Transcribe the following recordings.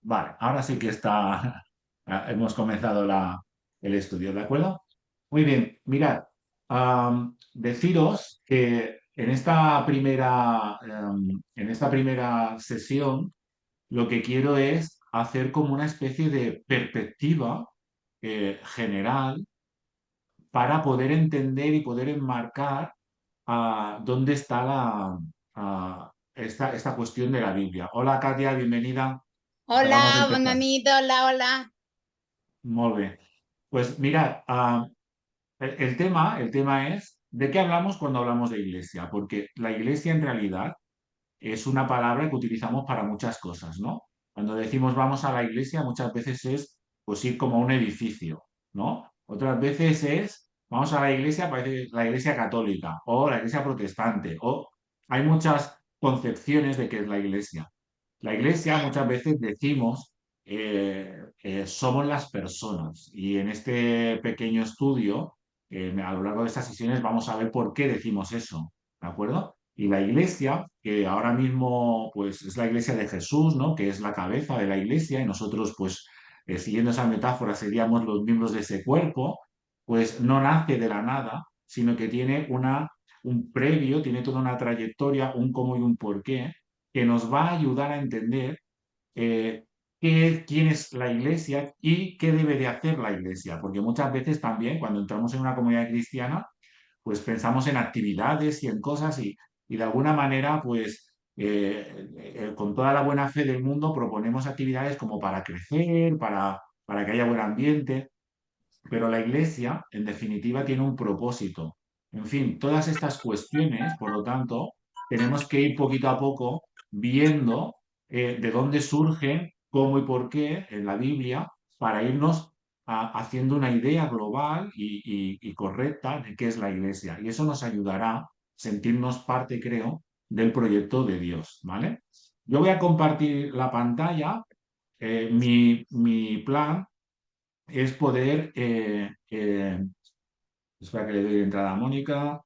Vale, ahora sí que está, hemos comenzado el estudio, ¿de acuerdo? Muy bien, mirad, deciros que en esta primera sesión lo que quiero es hacer como una especie de perspectiva general para poder entender y poder enmarcar dónde está esta cuestión de la Biblia. Hola Katia, bienvenida. Acabamos de Hola, empezar. bona nit, hola, hola. Muy bien. Pues mirad, el tema es ¿de qué hablamos cuando hablamos de iglesia? Porque la iglesia en realidad es una palabra que utilizamos para muchas cosas, ¿no? Cuando decimos vamos a la iglesia, muchas veces es pues ir como a un edificio, ¿no? Otras veces es vamos a la iglesia, parece la iglesia católica o la iglesia protestante, o hay muchas concepciones de qué es la iglesia. La iglesia muchas veces decimos somos las personas y en este pequeño estudio, a lo largo de estas sesiones vamos a ver por qué decimos eso, ¿de acuerdo? Y la iglesia, que ahora mismo pues es la iglesia de Jesús, ¿no? Que es la cabeza de la iglesia y nosotros pues siguiendo esa metáfora seríamos los miembros de ese cuerpo, pues no nace de la nada, sino que tiene un previo, tiene toda una trayectoria, un cómo y un porqué, que nos va a ayudar a entender eh, quién es la iglesia y qué debe de hacer la iglesia. Porque muchas veces también cuando entramos en una comunidad cristiana, pues pensamos en actividades y en cosas y de alguna manera, pues con toda la buena fe del mundo proponemos actividades como para crecer, para que haya buen ambiente, pero la iglesia, en definitiva, tiene un propósito. En fin, todas estas cuestiones, por lo tanto, tenemos que ir poquito a poco viendo de dónde surgen, cómo y por qué en la Biblia, para irnos haciendo una idea global y correcta de qué es la iglesia. Y eso nos ayudará a sentirnos parte, creo, del proyecto de Dios, ¿vale? Yo voy a compartir la pantalla. Mi plan es poder, espera que le doy entrada a Mónica.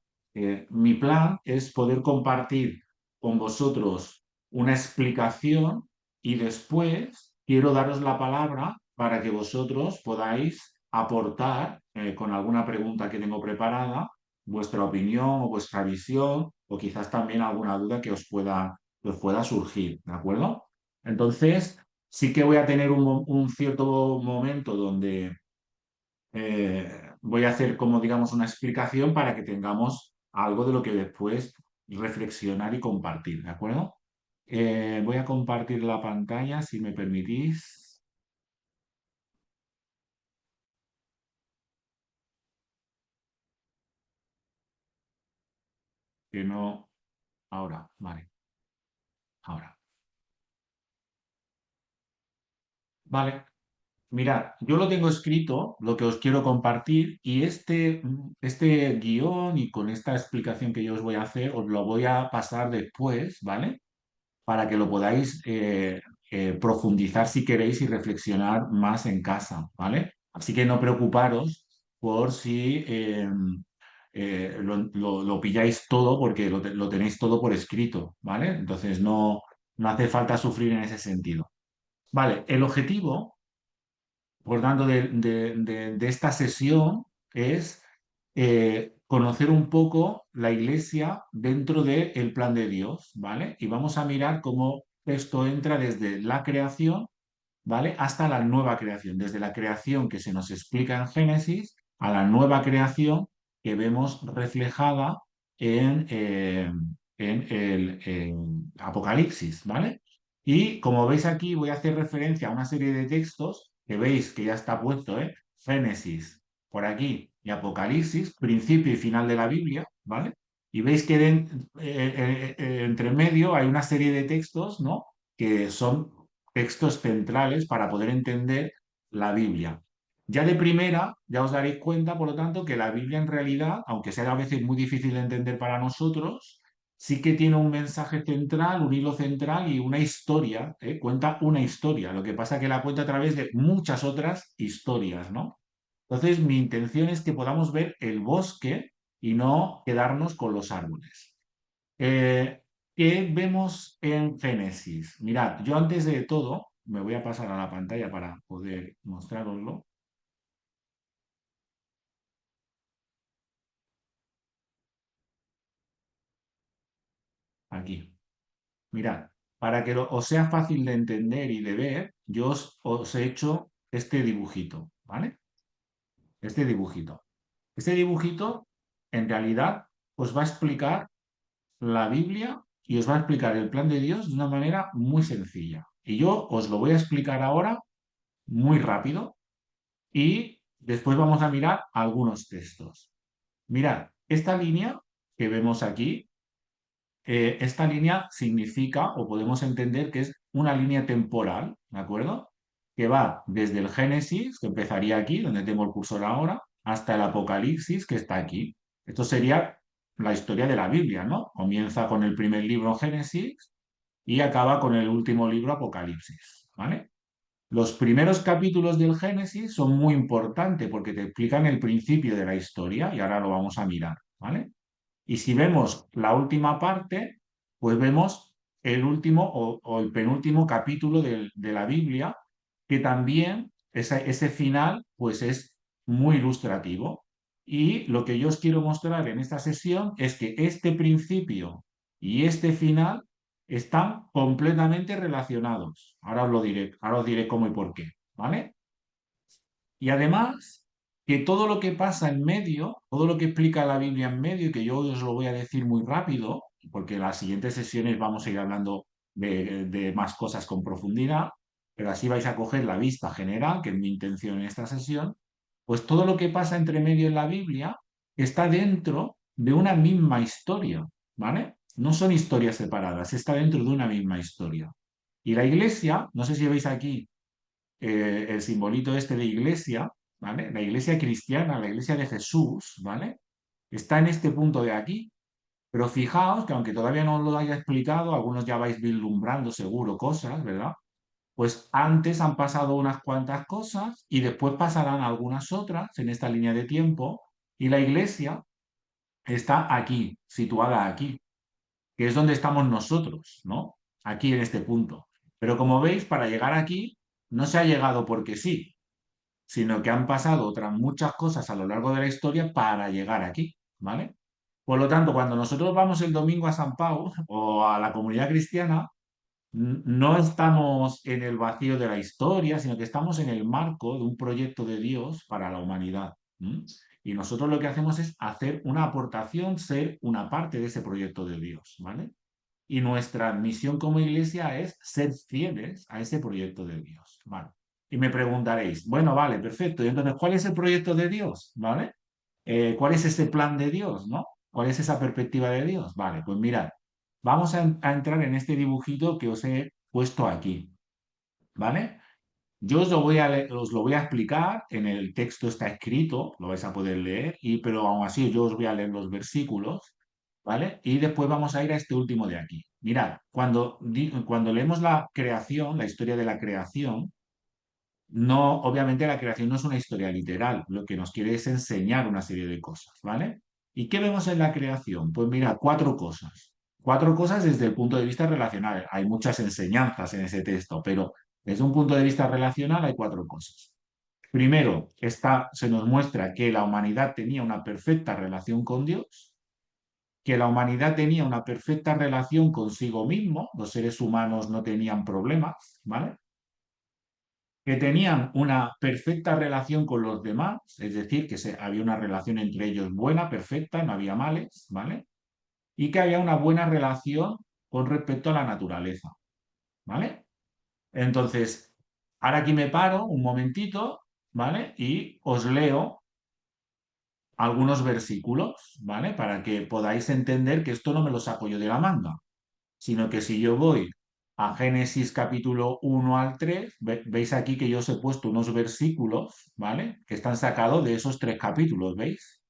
Mi plan es poder compartir con vosotros una explicación y después quiero daros la palabra para que vosotros podáis aportar con alguna pregunta que tengo preparada vuestra opinión o vuestra visión o quizás también alguna duda que os pueda surgir, ¿de acuerdo? Entonces, sí que voy a tener un cierto momento donde voy a hacer como, digamos, una explicación para que tengamos algo de lo que después reflexionar y compartir, ¿de acuerdo? Voy a compartir la pantalla, si me permitís, que no, ahora, vale, ahora. Vale, mirad, yo lo tengo escrito, lo que os quiero compartir, y este guión y con esta explicación que yo os voy a hacer, os lo voy a pasar después, ¿vale? Para que lo podáis profundizar si queréis y reflexionar más en casa, ¿vale? Así que no preocuparos por si lo pilláis todo porque lo tenéis todo por escrito, ¿vale? Entonces no hace falta sufrir en ese sentido. Vale, el objetivo, por tanto, de esta sesión es conocer un poco la iglesia dentro del plan de Dios, ¿vale? Y vamos a mirar cómo esto entra desde la creación, ¿vale? Hasta la nueva creación, desde la creación que se nos explica en Génesis a la nueva creación que vemos reflejada en el Apocalipsis, ¿vale? Y como veis aquí, voy a hacer referencia a una serie de textos que veis que ya está puesto, ¿eh? Génesis por aquí y Apocalipsis, principio y final de la Biblia, ¿vale? Y veis que entre medio hay una serie de textos, ¿no? Que son textos centrales para poder entender la Biblia. Ya de primera, ya os daréis cuenta, por lo tanto, que la Biblia en realidad, aunque sea a veces muy difícil de entender para nosotros, sí que tiene un mensaje central, un hilo central y una historia, ¿eh? Cuenta una historia. Lo que pasa es que la cuenta a través de muchas otras historias, ¿no? Entonces, mi intención es que podamos ver el bosque y no quedarnos con los árboles. Eh, ¿Qué vemos en Génesis? Mirad, yo antes de todo me voy a pasar a la pantalla para poder mostraroslo. Aquí. Mirad, para que os sea fácil de entender y de ver, yo os he hecho este dibujito, ¿vale? Este dibujito. Este dibujito, en realidad, os va a explicar la Biblia y os va a explicar el plan de Dios de una manera muy sencilla. Y yo os lo voy a explicar ahora muy rápido y después vamos a mirar algunos textos. Mirad, esta línea que vemos aquí, esta línea significa o podemos entender que es una línea temporal, ¿de acuerdo? Que va desde el Génesis, que empezaría aquí, donde tengo el cursor ahora, hasta el Apocalipsis, que está aquí. Esto sería la historia de la Biblia, ¿no? Comienza con el primer libro Génesis y acaba con el último libro Apocalipsis, ¿vale? Los primeros capítulos del Génesis son muy importantes porque te explican el principio de la historia y ahora lo vamos a mirar, ¿vale? Y si vemos la última parte, pues vemos el último o el penúltimo capítulo de la Biblia, que también ese final pues es muy ilustrativo. Y lo que yo os quiero mostrar en esta sesión es que este principio y este final están completamente relacionados. Ahora os lo diré, ahora os diré cómo y por qué, ¿vale? Y además, que todo lo que pasa en medio, todo lo que explica la Biblia en medio, que yo os lo voy a decir muy rápido, porque en las siguientes sesiones vamos a ir hablando de más cosas con profundidad, pero así vais a coger la vista general, que es mi intención en esta sesión, pues todo lo que pasa entre medio en la Biblia está dentro de una misma historia, ¿vale? No son historias separadas, está dentro de una misma historia. Y la iglesia, no sé si veis aquí el simbolito este de iglesia, ¿vale? La iglesia cristiana, la iglesia de Jesús, ¿vale? Está en este punto de aquí. Pero fijaos que aunque todavía no os lo haya explicado, algunos ya vais vislumbrando seguro cosas, ¿verdad? Pues antes han pasado unas cuantas cosas y después pasarán algunas otras en esta línea de tiempo y la iglesia está aquí, situada aquí, que es donde estamos nosotros, ¿no? Aquí en este punto. Pero como veis, para llegar aquí no se ha llegado porque sí, sino que han pasado otras muchas cosas a lo largo de la historia para llegar aquí, ¿vale? Por lo tanto, cuando nosotros vamos el domingo a San Pau o a la comunidad cristiana, no estamos en el vacío de la historia, sino que estamos en el marco de un proyecto de Dios para la humanidad. ¿M? Y nosotros lo que hacemos es hacer una aportación, ser una parte de ese proyecto de Dios, ¿vale? Y nuestra misión como iglesia es ser fieles a ese proyecto de Dios, ¿vale? Y me preguntaréis, bueno, vale, perfecto. Y entonces, ¿cuál es el proyecto de Dios? ¿Vale? ¿Cuál es ese plan de Dios? ¿No? ¿Cuál es esa perspectiva de Dios? Vale, pues mirad, vamos a entrar en este dibujito que os he puesto aquí, ¿vale? Yo os lo voy a, os lo voy a explicar, en el texto está escrito, lo vais a poder leer, pero aún así yo os voy a leer los versículos, ¿vale? Y después vamos a ir a este último de aquí. Mirad, cuando leemos la creación, la historia de la creación, no, obviamente la creación no es una historia literal, lo que nos quiere es enseñar una serie de cosas, ¿vale? ¿Y qué vemos en la creación? Pues mira, cuatro cosas. Cuatro cosas desde el punto de vista relacional. Hay muchas enseñanzas en ese texto, pero desde un punto de vista relacional hay cuatro cosas. Primero, se nos muestra que la humanidad tenía una perfecta relación con Dios, que la humanidad tenía una perfecta relación consigo mismo, los seres humanos no tenían problemas, ¿vale? Que tenían una perfecta relación con los demás, es decir, que había una relación entre ellos buena, perfecta, no había males, ¿vale? Y que había una buena relación con respecto a la naturaleza, ¿vale? Entonces, ahora aquí me paro un momentito, ¿vale? Y os leo algunos versículos, ¿vale? Para que podáis entender que esto no me lo saco yo de la manga, sino que si yo voy a Génesis capítulo 1 al 3, veis aquí que yo os he puesto unos versículos, ¿vale? Que están sacados de esos tres capítulos, ¿veis?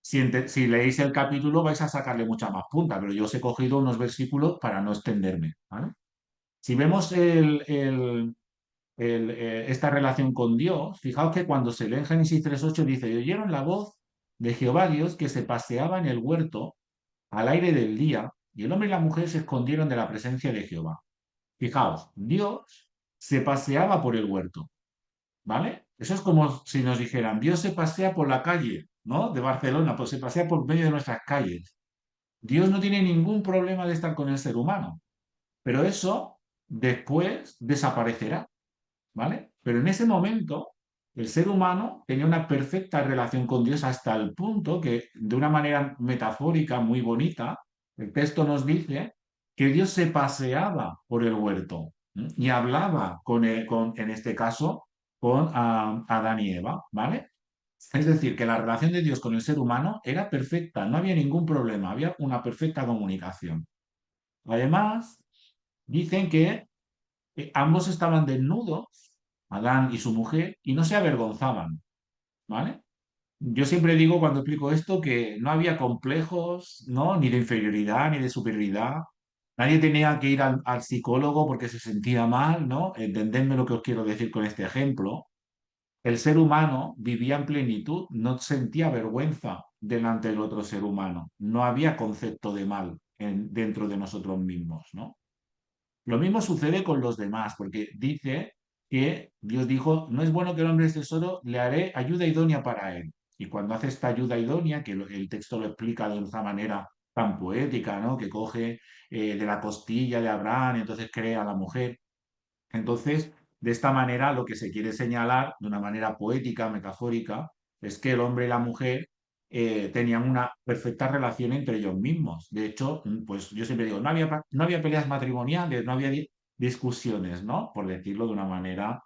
Si leéis el capítulo vais a sacarle mucha más punta, pero yo os he cogido unos versículos para no extenderme, ¿vale? Si vemos esta relación con Dios, fijaos que cuando se lee en Génesis 3:8 dice, y oyeron la voz de Jehová Dios que se paseaba en el huerto al aire del día, y el hombre y la mujer se escondieron de la presencia de Jehová. Fijaos, Dios se paseaba por el huerto, ¿vale? Eso es como si nos dijeran, Dios se pasea por la calle, ¿no? De Barcelona, pues se pasea por medio de nuestras calles. Dios no tiene ningún problema de estar con el ser humano, pero eso después desaparecerá, ¿vale? Pero en ese momento el ser humano tenía una perfecta relación con Dios hasta el punto que, de una manera metafórica muy bonita, el texto nos dice que Dios se paseaba por el huerto, ¿m? Y hablaba en este caso, con Adán y Eva, ¿vale? Es decir, que la relación de Dios con el ser humano era perfecta, no había ningún problema, había una perfecta comunicación. Además, dicen que ambos estaban desnudos, Adán y su mujer, y no se avergonzaban, ¿vale? Yo siempre digo cuando explico esto que no había complejos, ¿no? Ni de inferioridad, ni de superioridad. Nadie tenía que ir al psicólogo porque se sentía mal, ¿no? Entendedme lo que os quiero decir con este ejemplo. El ser humano vivía en plenitud, no sentía vergüenza delante del otro ser humano. No había concepto de mal dentro de nosotros mismos, ¿no? Lo mismo sucede con los demás, porque dice que Dios dijo, no es bueno que el hombre esté solo, le haré ayuda idónea para él. Y cuando hace esta ayuda idónea, que el texto lo explica de esa manera tan poética, ¿no? Que coge de la costilla de Abraham y entonces crea a la mujer. Entonces, de esta manera, lo que se quiere señalar de una manera poética, metafórica, es que el hombre y la mujer tenían una perfecta relación entre ellos mismos. De hecho, pues yo siempre digo, no había peleas matrimoniales, no había discusiones, ¿no? Por decirlo de una manera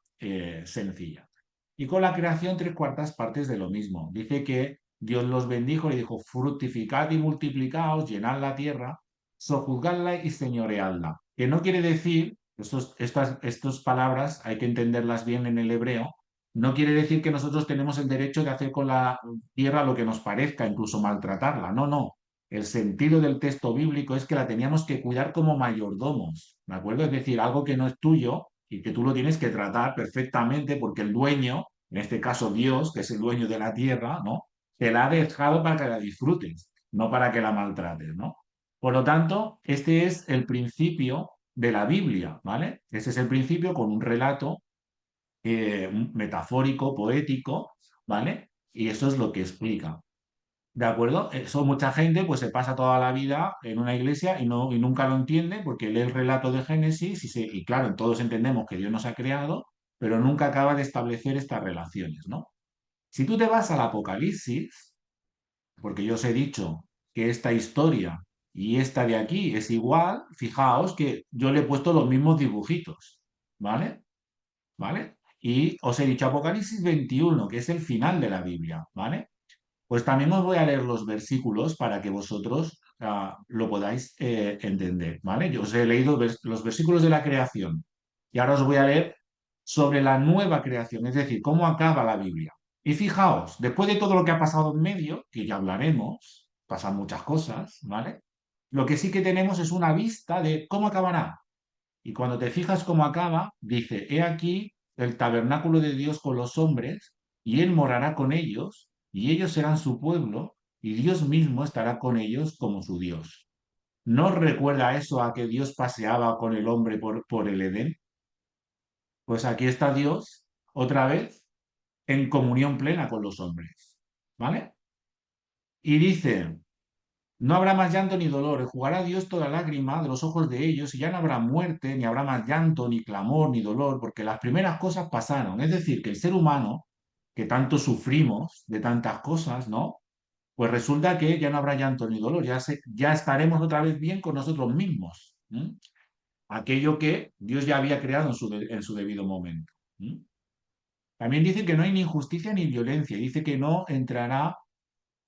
sencilla. Y con la creación, tres cuartas partes de lo mismo. Dice que Dios los bendijo y dijo, fructificad y multiplicaos, llenad la tierra, sojuzgadla y señoreadla. Que no quiere decir estas palabras hay que entenderlas bien en el hebreo. No quiere decir que nosotros tenemos el derecho de hacer con la tierra lo que nos parezca, incluso maltratarla. No, no. El sentido del texto bíblico es que la teníamos que cuidar como mayordomos, ¿de acuerdo? Es decir, algo que no es tuyo y que tú lo tienes que tratar perfectamente porque el dueño, en este caso Dios, que es el dueño de la tierra, ¿no? Te la ha dejado para que la disfrutes, no para que la maltrates, ¿no? Por lo tanto, este es el principio de la Biblia, ¿vale? Ese es el principio con un relato metafórico, poético, ¿vale? Y eso es lo que explica. ¿De acuerdo? Eso mucha gente pues se pasa toda la vida en una iglesia y nunca lo entiende porque lee el relato de Génesis y claro, todos entendemos que Dios nos ha creado, pero nunca acaba de establecer estas relaciones, ¿no? Si tú te vas al Apocalipsis, porque yo os he dicho que esta historia y esta de aquí es igual, fijaos que yo le he puesto los mismos dibujitos, ¿vale? ¿Vale? Y os he dicho Apocalipsis 21, que es el final de la Biblia, ¿vale? Pues también os voy a leer los versículos para que vosotros lo podáis entender, ¿vale? Yo os he leído los versículos de la creación y ahora os voy a leer sobre la nueva creación, es decir, cómo acaba la Biblia. Y fijaos, después de todo lo que ha pasado en medio, que ya hablaremos, pasan muchas cosas, ¿vale? Lo que sí que tenemos es una vista de cómo acabará. Y cuando te fijas cómo acaba, dice, he aquí el tabernáculo de Dios con los hombres, y él morará con ellos, y ellos serán su pueblo, y Dios mismo estará con ellos como su Dios. ¿No recuerda eso a que Dios paseaba con el hombre por el Edén? Pues aquí está Dios, otra vez, en comunión plena con los hombres. ¿Vale? Y dice, no habrá más llanto ni dolor, enjugará Dios toda lágrima de los ojos de ellos, y ya no habrá muerte, ni habrá más llanto, ni clamor, ni dolor, porque las primeras cosas pasaron. Es decir, que el ser humano, que tanto sufrimos de tantas cosas, ¿no? Pues resulta que ya no habrá llanto ni dolor, ya estaremos otra vez bien con nosotros mismos. Aquello que Dios ya había creado en su debido momento. ¿M? También dice que no hay ni injusticia ni violencia, dice que no entrará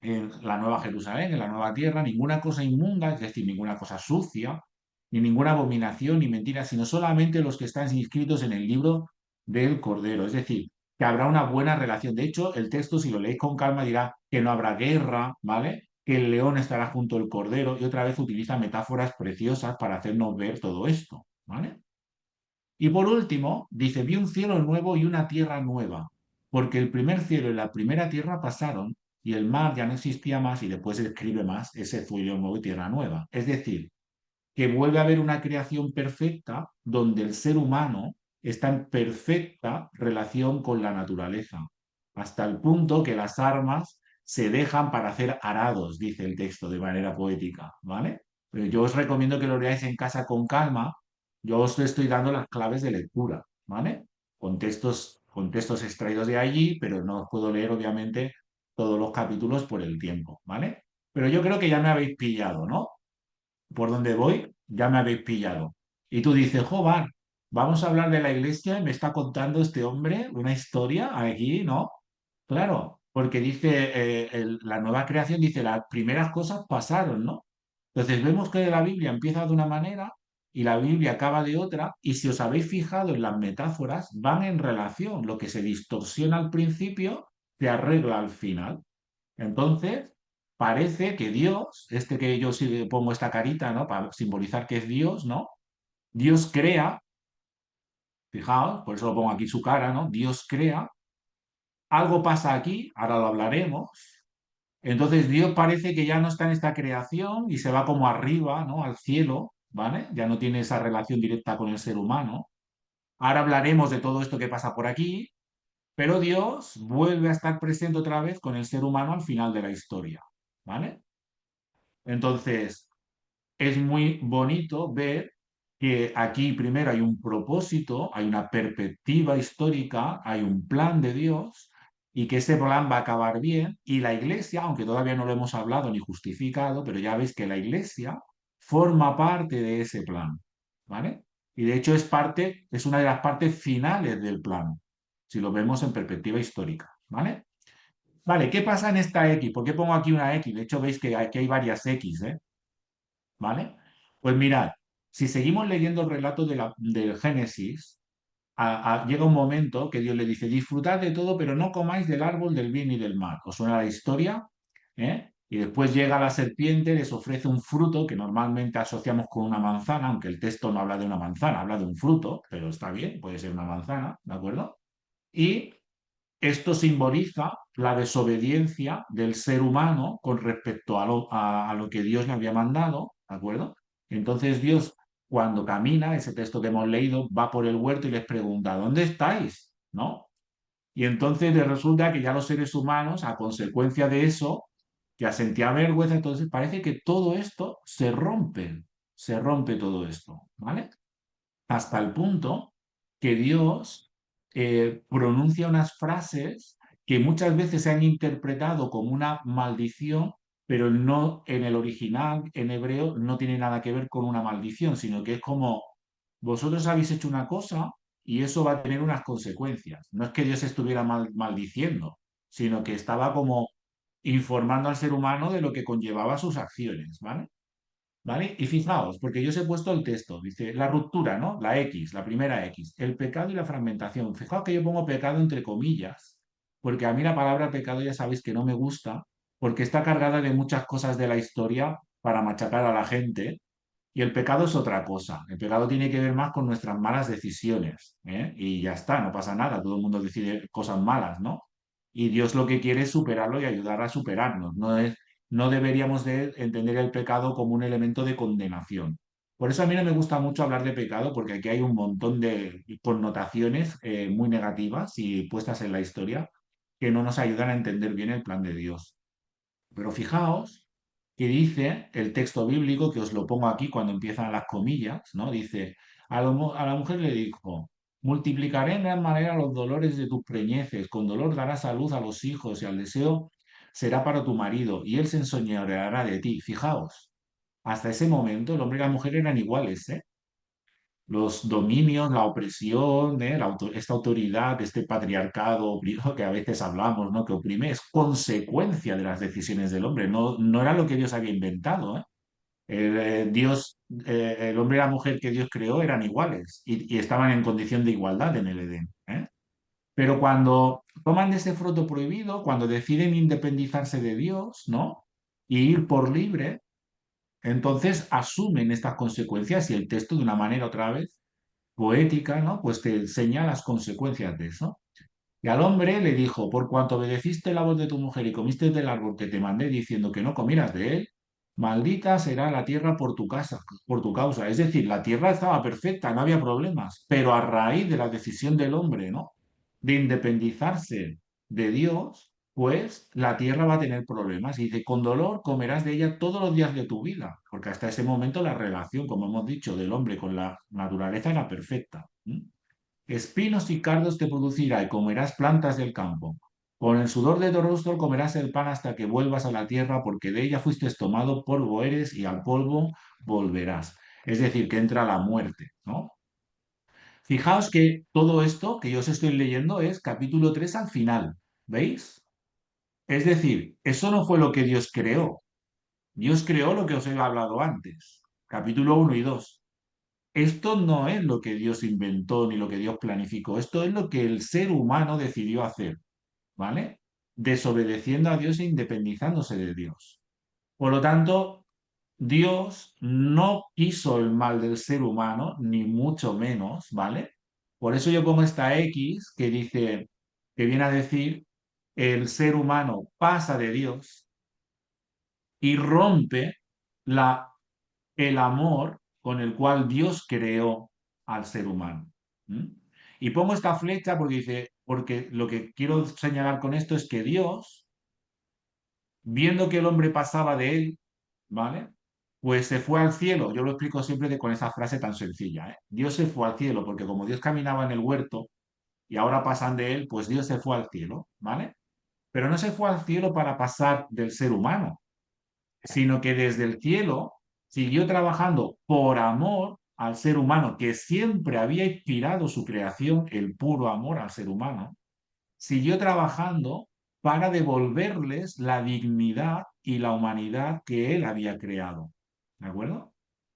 en la nueva Jerusalén, en la nueva tierra, ninguna cosa inmunda, es decir, ninguna cosa sucia, ni ninguna abominación, ni mentira, sino solamente los que están inscritos en el libro del Cordero. Es decir, que habrá una buena relación. De hecho, el texto, si lo leéis con calma, dirá que no habrá guerra, ¿vale? Que el león estará junto al cordero y otra vez utiliza metáforas preciosas para hacernos ver todo esto, ¿vale? Y por último, dice, vi un cielo nuevo y una tierra nueva, porque el primer cielo y la primera tierra pasaron y el mar ya no existía más y después escribe más ese cielo nuevo y tierra nueva. Es decir, que vuelve a haber una creación perfecta donde el ser humano está en perfecta relación con la naturaleza, hasta el punto que las armas se dejan para hacer arados, dice el texto de manera poética, ¿vale? Pero yo os recomiendo que lo leáis en casa con calma. Yo os estoy dando las claves de lectura, ¿vale? Con textos extraídos de allí, pero no os puedo leer, obviamente, todos los capítulos por el tiempo, ¿vale? Pero yo creo que ya me habéis pillado, ¿no? Por donde voy, ya me habéis pillado. Y tú dices, Jobar, vamos a hablar de la iglesia y me está contando este hombre una historia aquí, ¿no? Claro, porque dice, la nueva creación dice, las primeras cosas pasaron, ¿no? Entonces vemos que la Biblia empieza de una manera y la Biblia acaba de otra, y si os habéis fijado en las metáforas, van en relación. Lo que se distorsiona al principio se arregla al final. Entonces, parece que Dios, este que yo sí le pongo esta carita, ¿no? Para simbolizar que es Dios, ¿no? Dios crea, fijaos, por eso lo pongo aquí su cara, ¿no? Dios crea, algo pasa aquí, ahora lo hablaremos. Entonces Dios parece que ya no está en esta creación y se va como arriba, ¿no? Al cielo, ¿vale? Ya no tiene esa relación directa con el ser humano. Ahora hablaremos de todo esto que pasa por aquí, pero Dios vuelve a estar presente otra vez con el ser humano al final de la historia, ¿vale? Entonces, es muy bonito ver que aquí primero hay un propósito, hay una perspectiva histórica, hay un plan de Dios y que ese plan va a acabar bien. Y la iglesia, aunque todavía no lo hemos hablado ni justificado, pero ya veis que la iglesia forma parte de ese plan, ¿vale? Y de hecho es una de las partes finales del plan, si lo vemos en perspectiva histórica, ¿vale? Vale, ¿qué pasa en esta X? ¿Por qué pongo aquí una X? De hecho, veis que aquí hay varias X, ¿eh? ¿Vale? Pues mirad, si seguimos leyendo el relato del Génesis, llega un momento que Dios le dice, disfrutad de todo, pero no comáis del árbol del bien y del mal. ¿Os suena la historia? ¿Eh? Y después llega la serpiente, les ofrece un fruto que normalmente asociamos con una manzana, aunque el texto no habla de una manzana, habla de un fruto, pero está bien, puede ser una manzana, ¿de acuerdo? Y esto simboliza la desobediencia del ser humano con respecto a lo que Dios le había mandado, ¿de acuerdo? Entonces Dios, cuando camina, ese texto que hemos leído, va por el huerto y les pregunta, ¿dónde estáis? ¿No? Y entonces le resulta que ya los seres humanos, a consecuencia de eso, ya sentía vergüenza, entonces parece que todo esto se rompe todo esto, ¿vale? Hasta el punto que Dios pronuncia unas frases que muchas veces se han interpretado como una maldición, pero no en el original, en hebreo, no tiene nada que ver con una maldición, sino que es como vosotros habéis hecho una cosa y eso va a tener unas consecuencias. No es que Dios estuviera maldiciendo, sino que estaba como informando al ser humano de lo que conllevaba sus acciones, ¿vale? ¿Vale? Y fijaos, porque yo os he puesto el texto, dice la ruptura, ¿no? La X, la primera X, el pecado y la fragmentación. Fijaos que yo pongo pecado entre comillas, porque a mí la palabra pecado ya sabéis que no me gusta, porque está cargada de muchas cosas de la historia para machacar a la gente, y el pecado es otra cosa. El pecado tiene que ver más con nuestras malas decisiones, ¿eh? Y ya está, no pasa nada, todo el mundo decide cosas malas, ¿no? Y Dios lo que quiere es superarlo y ayudar a superarnos, no deberíamos de entender el pecado como un elemento de condenación. Por eso a mí no me gusta mucho hablar de pecado, porque aquí hay un montón de connotaciones muy negativas y puestas en la historia que no nos ayudan a entender bien el plan de Dios. Pero fijaos que dice el texto bíblico, que os lo pongo aquí cuando empiezan las comillas, ¿no? Dice, a la mujer le dijo, multiplicaré en gran manera los dolores de tus preñeces, con dolor darás a luz a los hijos y al deseo será para tu marido y él se enseñoreará de ti. Fijaos, hasta ese momento el hombre y la mujer eran iguales, ¿eh? Los dominios, la opresión, ¿eh? Esta autoridad, este patriarcado oprimido que a veces hablamos, ¿no? Que oprime, es consecuencia de las decisiones del hombre, no era lo que Dios había inventado, ¿eh? Dios, el hombre y la mujer que Dios creó eran iguales y estaban en condición de igualdad en el Edén, ¿eh? Pero cuando toman ese fruto prohibido, cuando deciden independizarse de Dios, ¿no? Y ir por libre, entonces asumen estas consecuencias y el texto de una manera otra vez poética, ¿no? Pues te enseña las consecuencias de eso. Y al hombre le dijo, por cuanto obedeciste la voz de tu mujer y comiste del árbol que te mandé diciendo que no comieras de él, maldita será la tierra por tu casa, por tu causa. Es decir, la tierra estaba perfecta, no había problemas, pero a raíz de la decisión del hombre, ¿no? De independizarse de Dios, pues la tierra va a tener problemas. Y dice, con dolor comerás de ella todos los días de tu vida, porque hasta ese momento la relación, como hemos dicho, del hombre con la naturaleza era perfecta. Espinos y cardos te producirá y comerás plantas del campo. Con el sudor de tu rostro comerás el pan hasta que vuelvas a la tierra, porque de ella fuiste tomado, polvo eres y al polvo volverás. Es decir, que entra la muerte, ¿no? Fijaos que todo esto que yo os estoy leyendo es capítulo 3 al final, ¿veis? Es decir, eso no fue lo que Dios creó. Dios creó lo que os he hablado antes, capítulo 1 y 2. Esto no es lo que Dios inventó ni lo que Dios planificó, esto es lo que el ser humano decidió hacer, ¿vale? Desobedeciendo a Dios e independizándose de Dios. Por lo tanto, Dios no quiso el mal del ser humano, ni mucho menos, ¿vale? Por eso yo pongo esta X que dice, que viene a decir, el ser humano pasa de Dios y rompe la el amor con el cual Dios creó al ser humano. ¿Mm? Y pongo esta flecha porque dice, porque lo que quiero señalar con esto es que Dios, viendo que el hombre pasaba de él, ¿vale? Pues se fue al cielo. Yo lo explico siempre con esa frase tan sencilla, ¿eh? Dios se fue al cielo porque como Dios caminaba en el huerto y ahora pasan de él, pues Dios se fue al cielo, ¿vale? Pero no se fue al cielo para pasar del ser humano, sino que desde el cielo siguió trabajando por amor al ser humano, que siempre había inspirado su creación, el puro amor al ser humano, siguió trabajando para devolverles la dignidad y la humanidad que él había creado. ¿De acuerdo?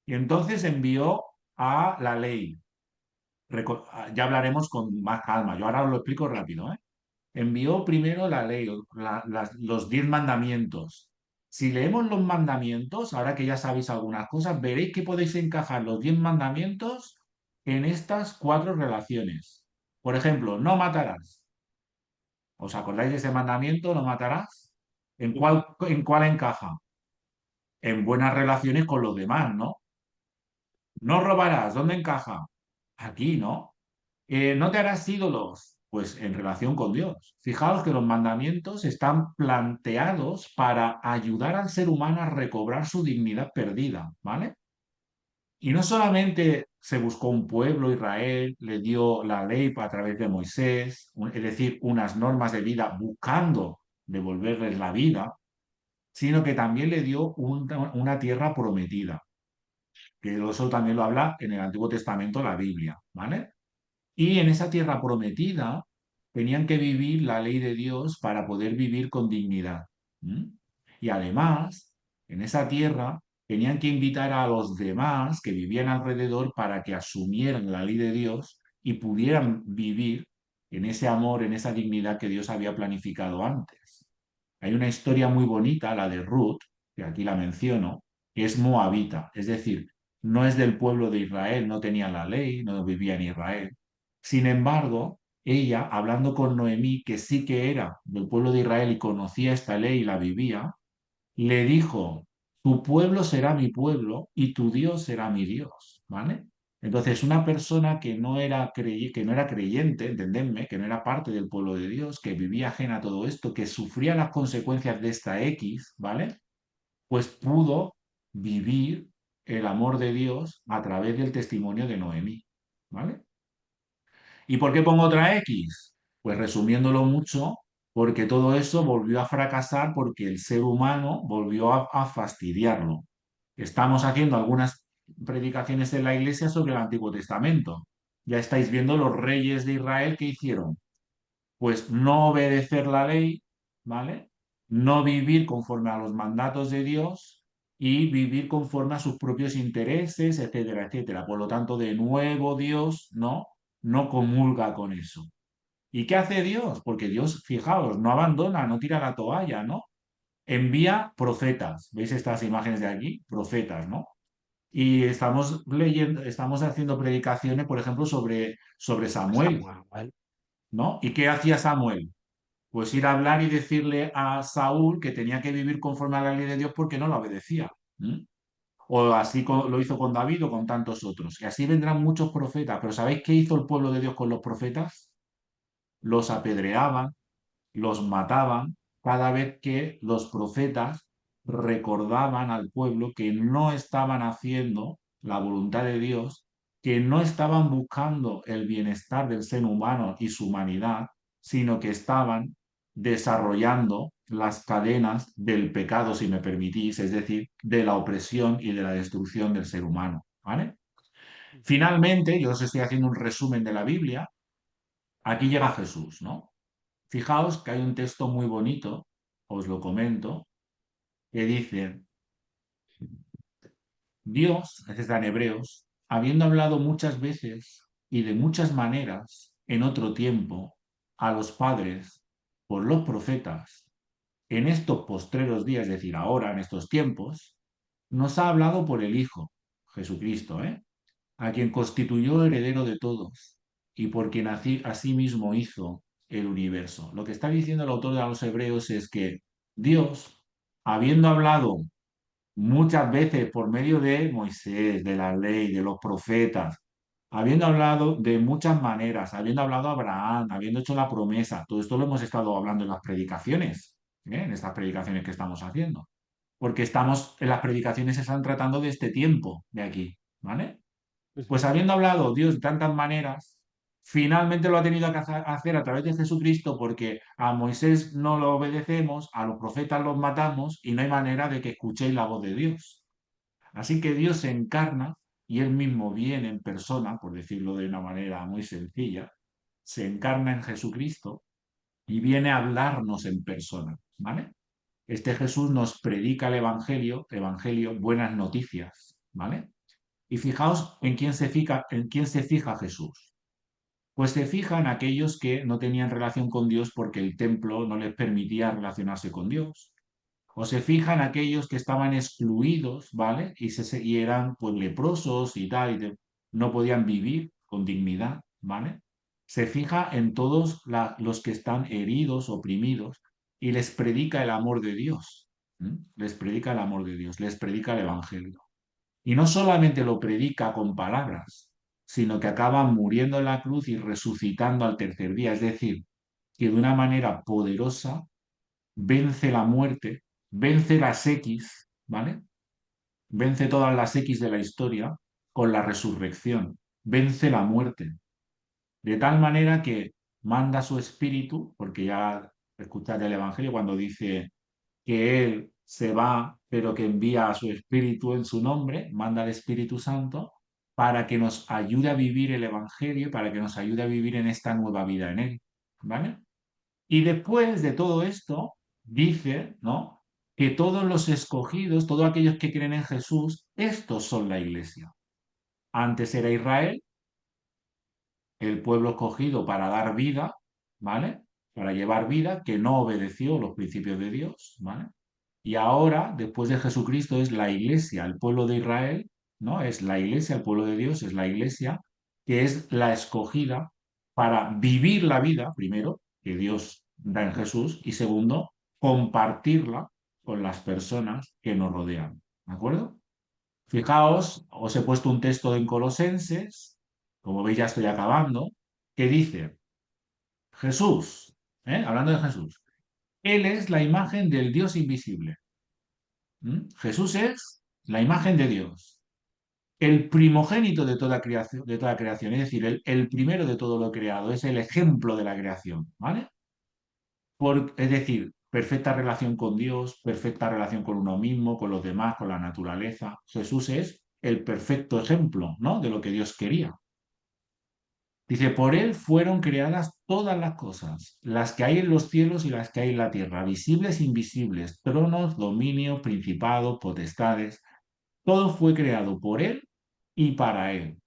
Y entonces envió a la ley. Ya hablaremos con más calma. Yo ahora os lo explico rápido, ¿eh? Envió primero la ley, los 10 mandamientos. Si leemos los mandamientos, ahora que ya sabéis algunas cosas, veréis que podéis encajar los 10 mandamientos en estas cuatro relaciones. Por ejemplo, no matarás. ¿Os acordáis de ese mandamiento? No matarás. ¿En cuál encaja? En buenas relaciones con los demás, ¿no? No robarás. ¿Dónde encaja? Aquí, ¿no? No te harás ídolos, pues en relación con Dios. Fijaos que los mandamientos están planteados para ayudar al ser humano a recobrar su dignidad perdida, ¿vale? Y no solamente se buscó un pueblo, Israel, le dio la ley a través de Moisés, es decir, unas normas de vida buscando devolverles la vida, sino que también le dio una tierra prometida, que eso también lo habla en el Antiguo Testamento la Biblia, ¿vale? Y en esa tierra prometida tenían que vivir la ley de Dios para poder vivir con dignidad. ¿Mm? Y además, en esa tierra tenían que invitar a los demás que vivían alrededor para que asumieran la ley de Dios y pudieran vivir en ese amor, en esa dignidad que Dios había planificado antes. Hay una historia muy bonita, la de Ruth, que aquí la menciono, que es moabita, es decir, no es del pueblo de Israel, no tenía la ley, no vivía en Israel. Sin embargo, ella, hablando con Noemí, que sí que era del pueblo de Israel y conocía esta ley y la vivía, le dijo, tu pueblo será mi pueblo y tu Dios será mi Dios, ¿vale? Entonces, una persona que no era creyente, entendedme, que no era parte del pueblo de Dios, que vivía ajena a todo esto, que sufría las consecuencias de esta X, ¿vale? Pues pudo vivir el amor de Dios a través del testimonio de Noemí, ¿vale? ¿Y por qué pongo otra X? Pues resumiéndolo mucho, porque todo eso volvió a fracasar porque el ser humano volvió a fastidiarlo. Estamos haciendo algunas predicaciones en la iglesia sobre el Antiguo Testamento. Ya estáis viendo los reyes de Israel que hicieron. Pues no obedecer la ley, ¿vale? No vivir conforme a los mandatos de Dios y vivir conforme a sus propios intereses, etcétera, etcétera. Por lo tanto, de nuevo Dios no comulga con eso. ¿Y qué hace Dios? Porque Dios, fijaos, no abandona, no tira la toalla, ¿no? Envía profetas. ¿Veis estas imágenes de aquí? Profetas, ¿no? Y estamos leyendo, estamos haciendo predicaciones, por ejemplo, sobre Samuel, Samuel. ¿no? ¿Y qué hacía Samuel? Pues ir a hablar y decirle a Saúl que tenía que vivir conforme a la ley de Dios porque no la obedecía. ¿Mm? O así lo hizo con David o con tantos otros. Y así vendrán muchos profetas. Pero ¿sabéis qué hizo el pueblo de Dios con los profetas? Los apedreaban, los mataban cada vez que los profetas recordaban al pueblo que no estaban haciendo la voluntad de Dios, que no estaban buscando el bienestar del ser humano y su humanidad, sino que estaban desarrollando las cadenas del pecado, si me permitís, es decir, de la opresión y de la destrucción del ser humano. ¿Vale? Ujú. Finalmente, yo os estoy haciendo un resumen de la Biblia. Aquí llega Jesús, ¿no? Fijaos que hay un texto muy bonito, os lo comento, que dice, Dios, este está en Hebreos, habiendo hablado muchas veces y de muchas maneras en otro tiempo a los padres por los profetas, en estos postreros días, es decir, ahora, en estos tiempos, nos ha hablado por el Hijo, Jesucristo, ¿eh? A quien constituyó heredero de todos y por quien asimismo hizo el universo. Lo que está diciendo el autor de los Hebreos es que Dios, habiendo hablado muchas veces por medio de Moisés, de la ley, de los profetas, habiendo hablado de muchas maneras, habiendo hablado a Abraham, habiendo hecho la promesa, todo esto lo hemos estado hablando en las predicaciones, en estas predicaciones que estamos haciendo, porque estamos en las predicaciones se están tratando de este tiempo de aquí, ¿vale? Pues Ujú. habiendo hablado Dios de tantas maneras, finalmente lo ha tenido que hacer a través de Jesucristo porque a Moisés no lo obedecemos, a los profetas los matamos y no hay manera de que escuchéis la voz de Dios. Así que Dios se encarna y él mismo viene en persona, por decirlo de una manera muy sencilla, se encarna en Jesucristo y viene a hablarnos en persona, ¿vale? Este Jesús nos predica el evangelio, buenas noticias, ¿vale? Y fijaos en quién se fija Jesús. Pues se fija en aquellos que no tenían relación con Dios porque el templo no les permitía relacionarse con Dios. O se fija en aquellos que estaban excluidos, ¿vale? Y eran pues leprosos y tal, no podían vivir con dignidad, ¿vale? Se fija en todos los que están heridos, oprimidos, y les predica el amor de Dios. Les predica el amor de Dios, les predica el Evangelio. Y no solamente lo predica con palabras, sino que acaba muriendo en la cruz y resucitando al tercer día. Es decir, que de una manera poderosa vence la muerte, vence las X, ¿vale? Vence todas las X de la historia con la resurrección, vence la muerte. De tal manera que manda su espíritu, porque ya escuchaste el Evangelio cuando dice que Él se va, pero que envía a su Espíritu en su nombre, manda al Espíritu Santo, para que nos ayude a vivir el Evangelio, para que nos ayude a vivir en esta nueva vida en Él. ¿Vale? Y después de todo esto, dice, ¿no? Que todos los escogidos, todos aquellos que creen en Jesús, estos son la iglesia. Antes era Israel, el pueblo escogido para dar vida, ¿vale? Para llevar vida, que no obedeció los principios de Dios, ¿vale? Y ahora, después de Jesucristo, es la iglesia, el pueblo de Israel, ¿no? Es la iglesia, el pueblo de Dios, es la iglesia, que es la escogida para vivir la vida, primero, que Dios da en Jesús, y segundo, compartirla con las personas que nos rodean. ¿De acuerdo? Fijaos, os he puesto un texto en Colosenses, como veis ya estoy acabando, que dice, Jesús, hablando de Jesús, Él es la imagen del Dios invisible. Jesús es la imagen de Dios, el primogénito de toda creación, es decir, el primero de todo lo creado, es el ejemplo de la creación, ¿vale? Es decir, perfecta relación con Dios, perfecta relación con uno mismo, con los demás, con la naturaleza. Jesús es el perfecto ejemplo, ¿no? De lo que Dios quería. Dice, por él fueron creadas todas las cosas, las que hay en los cielos y las que hay en la tierra, visibles e invisibles, tronos, dominios, principados, potestades. Todo fue creado por él y para él.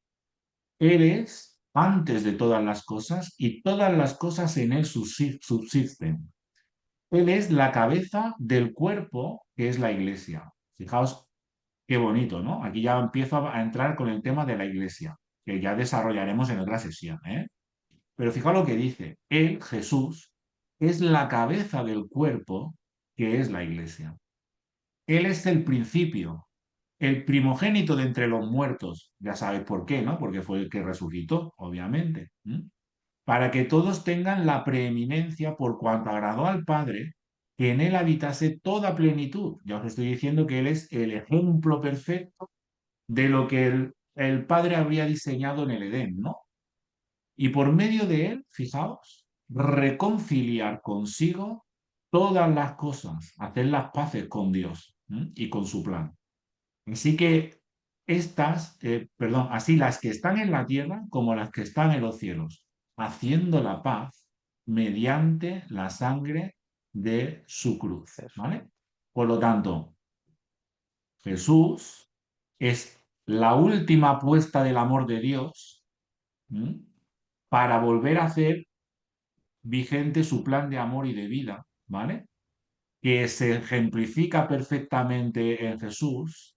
Él es antes de todas las cosas y todas las cosas en él subsisten. Él es la cabeza del cuerpo que es la iglesia. Fijaos qué bonito, ¿no? Aquí ya empiezo a entrar con el tema de la iglesia, que ya desarrollaremos en otra sesión, ¿eh? Pero fijaos lo que dice. Él, Jesús, es la cabeza del cuerpo que es la iglesia. Él es el principio. el primogénito de entre los muertos, ya sabes por qué, ¿no? Porque fue el que resucitó, obviamente. Para que todos tengan la preeminencia por cuanto agradó al Padre, que en él habitase toda plenitud. Ya os estoy diciendo que él es el ejemplo perfecto de lo que el Padre habría diseñado en el Edén, ¿no? Y por medio de él, fijaos, reconciliar consigo todas las cosas, hacer las paces con Dios, y con su plan. Así que perdón, así las que están en la tierra como las que están en los cielos, haciendo la paz mediante la sangre de su cruz, Eso. ¿vale? Por lo tanto, Jesús es la última apuesta del amor de Dios, ¿m? Para volver a hacer vigente su plan de amor y de vida, ¿vale? Que se ejemplifica perfectamente en Jesús,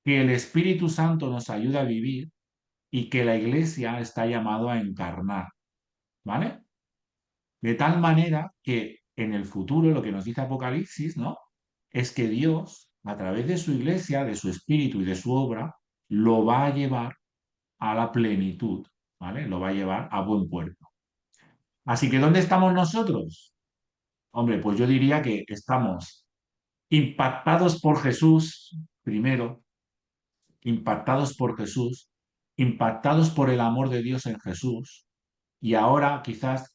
que el Espíritu Santo nos ayuda a vivir y que la Iglesia está llamado a encarnar, ¿vale? De tal manera que en el futuro, lo que nos dice Apocalipsis, ¿no? Es que Dios, a través de su Iglesia, de su Espíritu y de su obra, lo va a llevar a la plenitud, ¿vale? Lo va a llevar a buen puerto. Así que, ¿dónde estamos nosotros? Hombre, pues yo diría que estamos impactados por Jesús, primero, impactados por Jesús, impactados por el amor de Dios en Jesús, y ahora quizás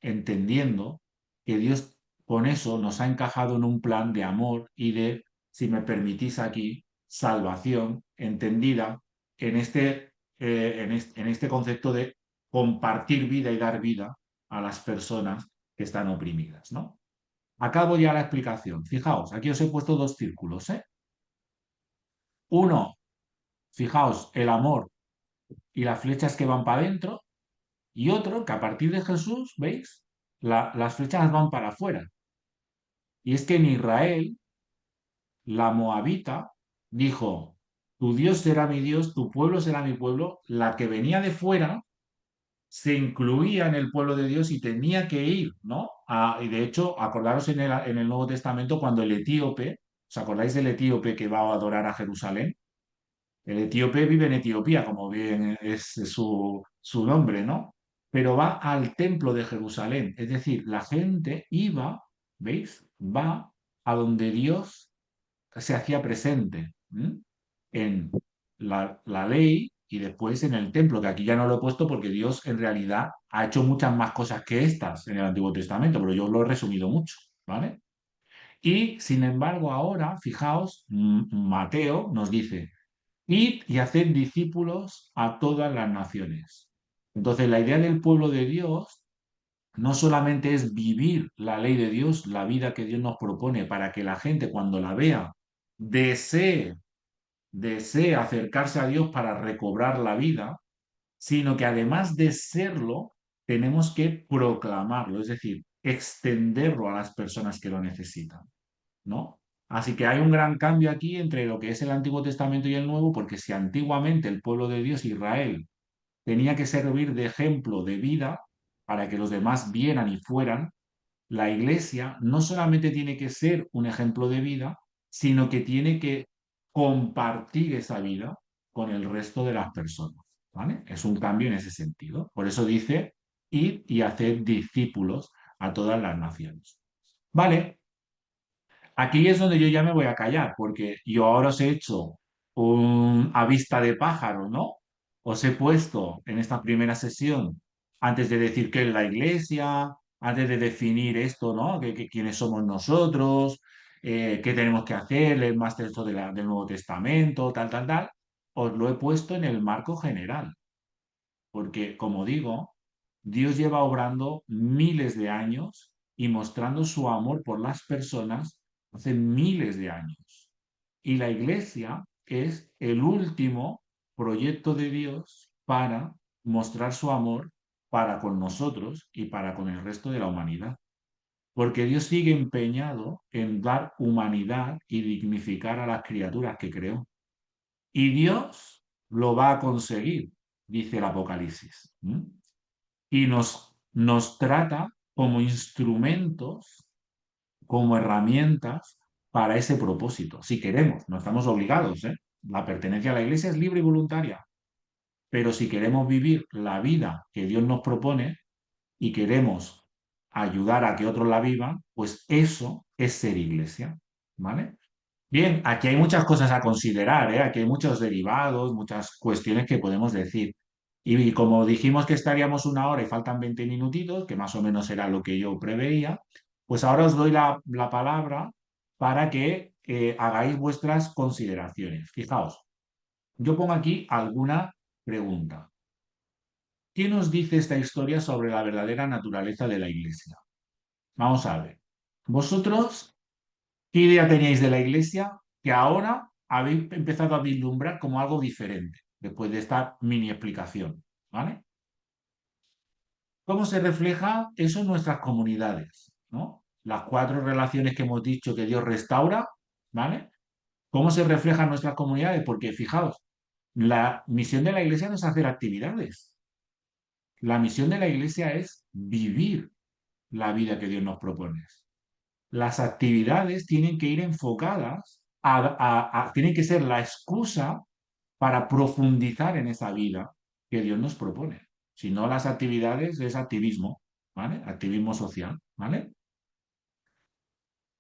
entendiendo que Dios con eso nos ha encajado en un plan de amor y de, si me permitís aquí, salvación entendida en este concepto de compartir vida y dar vida a las personas que están oprimidas, ¿no? Acabo ya la explicación. Fijaos, aquí os he puesto dos círculos, ¿eh? Uno, fijaos, el amor y las flechas que van para adentro, y otro que a partir de Jesús, ¿veis? Las flechas van para afuera. Y es que en Israel, la moabita dijo, tu Dios será mi Dios, tu pueblo será mi pueblo. La que venía de fuera se incluía en el pueblo de Dios y tenía que ir, ¿no? Y de hecho, acordaros en el Nuevo Testamento cuando el etíope, ¿os acordáis del etíope que va a adorar a Jerusalén? El etíope vive en Etiopía, como bien es su nombre, ¿no? Pero va al templo de Jerusalén. Es decir, la gente iba, ¿veis? Va a donde Dios se hacía presente, en la ley y después en el templo, que aquí ya no lo he puesto porque Dios en realidad ha hecho muchas más cosas que estas en el Antiguo Testamento, pero yo os lo he resumido mucho, ¿vale? Y sin embargo ahora, fijaos, Mateo nos dice, id y haced discípulos a todas las naciones. Entonces, la idea del pueblo de Dios no solamente es vivir la ley de Dios, la vida que Dios nos propone para que la gente cuando la vea desee, desee acercarse a Dios para recobrar la vida, sino que además de serlo, tenemos que proclamarlo, es decir, extenderlo a las personas que lo necesitan, ¿no? Así que hay un gran cambio aquí entre lo que es el Antiguo Testamento y el Nuevo, porque si antiguamente el pueblo de Dios, Israel, tenía que servir de ejemplo de vida para que los demás vieran y fueran, la Iglesia no solamente tiene que ser un ejemplo de vida, sino que tiene que compartir esa vida con el resto de las personas, ¿vale? Es un cambio en ese sentido. Por eso dice, id y hacer discípulos a todas las naciones. Vale, aquí es donde yo ya me voy a callar, porque yo ahora os he hecho un a vista de pájaro, ¿no? Os he puesto en esta primera sesión, antes de decir qué es la iglesia, antes de definir esto, ¿no? Quiénes somos nosotros, qué tenemos que hacer, leer más texto del Nuevo Testamento, tal, tal, tal, os lo he puesto en el marco general, porque como digo, Dios lleva obrando miles de años y mostrando su amor por las personas hace miles de años. Y la iglesia es el último proyecto de Dios para mostrar su amor para con nosotros y para con el resto de la humanidad. Porque Dios sigue empeñado en dar humanidad y dignificar a las criaturas que creó. Y Dios lo va a conseguir, dice el Apocalipsis. Y nos trata como instrumentos, como herramientas para ese propósito, si queremos, no estamos obligados, ¿eh? La pertenencia a la iglesia es libre y voluntaria, pero si queremos vivir la vida que Dios nos propone y queremos ayudar a que otros la vivan, pues eso es ser iglesia, ¿vale? Bien, aquí hay muchas cosas a considerar, ¿eh? Aquí hay muchos derivados, muchas cuestiones que podemos decir. Y como dijimos que estaríamos una hora y faltan 20 minutitos, que más o menos era lo que yo preveía, pues ahora os doy la palabra para que hagáis vuestras consideraciones. Fijaos, yo pongo aquí alguna pregunta. ¿Qué nos dice esta historia sobre la verdadera naturaleza de la Iglesia? Vamos a ver. Vosotros, ¿qué idea teníais de la Iglesia que ahora habéis empezado a vislumbrar como algo diferente después de esta mini explicación? ¿Vale? ¿Cómo se refleja eso en nuestras comunidades? ¿No? Las cuatro relaciones que hemos dicho que Dios restaura, ¿vale? ¿Cómo se refleja en nuestras comunidades? Porque fijaos, la misión de la Iglesia no es hacer actividades. La misión de la Iglesia es vivir la vida que Dios nos propone. Las actividades tienen que ir enfocadas tienen que ser la excusa para profundizar en esa vida que Dios nos propone. Si no, las actividades es activismo, ¿vale? Activismo social, ¿vale?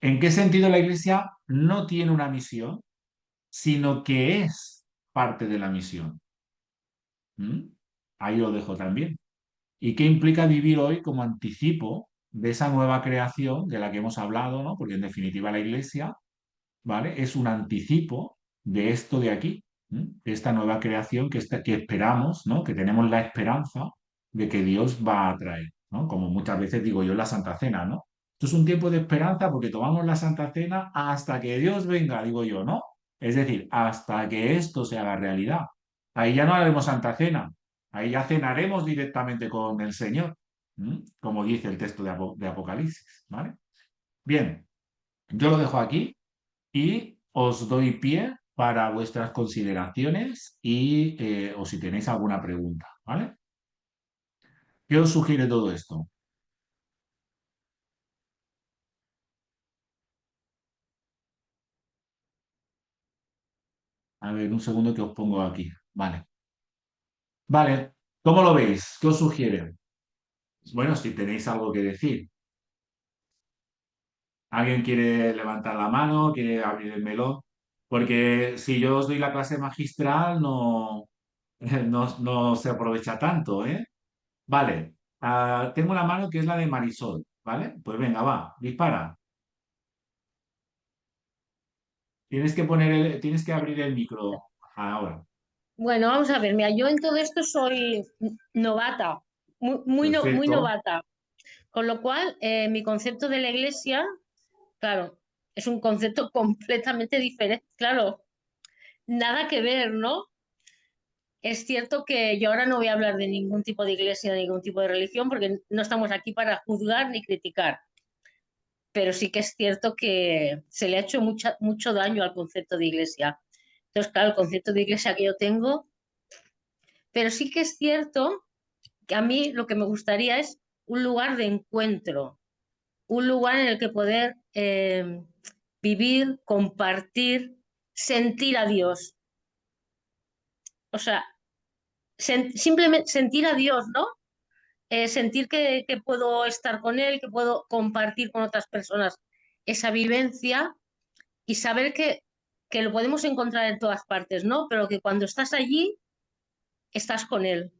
¿En qué sentido la Iglesia no tiene una misión, sino que es parte de la misión? ¿Mm? Ahí lo dejo también. ¿Y qué implica vivir hoy como anticipo de esa nueva creación de la que hemos hablado, ¿no? Porque en definitiva la Iglesia, ¿vale? Es un anticipo de esto de aquí, ¿m? De esta nueva creación que esperamos, ¿no? Que tenemos la esperanza de que Dios va a traer, ¿no? Como muchas veces digo yo en la Santa Cena, ¿no? Esto es un tiempo de esperanza porque tomamos la Santa Cena hasta que Dios venga, digo yo, ¿no? Es decir, hasta que esto se haga realidad. Ahí ya no haremos Santa Cena, ahí ya cenaremos directamente con el Señor, ¿m? Como dice el texto de Apocalipsis, ¿vale? Bien, yo lo dejo aquí y os doy pie para vuestras consideraciones o si tenéis alguna pregunta, ¿vale? ¿Qué os sugiere todo esto? A ver, un segundo que os pongo aquí. Vale. Vale, ¿cómo lo veis? ¿Qué os sugiere? Bueno, si tenéis algo que decir. ¿Alguien quiere levantar la mano? ¿Quiere abrir el melón? Porque si yo os doy la clase magistral, no, no se aprovecha tanto, ¿eh? Vale, tengo una mano que es la de Marisol, ¿vale? Pues venga, va, dispara. Tienes que abrir el micro ahora. Bueno, vamos a ver, mira, yo en todo esto soy novata, muy Perfecto. novata, con lo cual mi concepto de la iglesia, claro, es un concepto completamente diferente, claro, nada que ver, ¿no? Es cierto que yo ahora no voy a hablar de ningún tipo de iglesia, de ningún tipo de religión, porque no estamos aquí para juzgar ni criticar, pero sí que es cierto que se le ha hecho mucho daño al concepto de iglesia. Entonces, claro, el concepto de iglesia que yo tengo, pero sí que es cierto que a mí lo que me gustaría es un lugar de encuentro, un lugar en el que poder vivir, compartir, sentir a Dios. O sea, simplemente sentir a Dios, ¿no? Sentir que puedo estar con Él, que puedo compartir con otras personas esa vivencia y saber que lo podemos encontrar en todas partes, ¿no? Pero que cuando estás allí, estás con Él.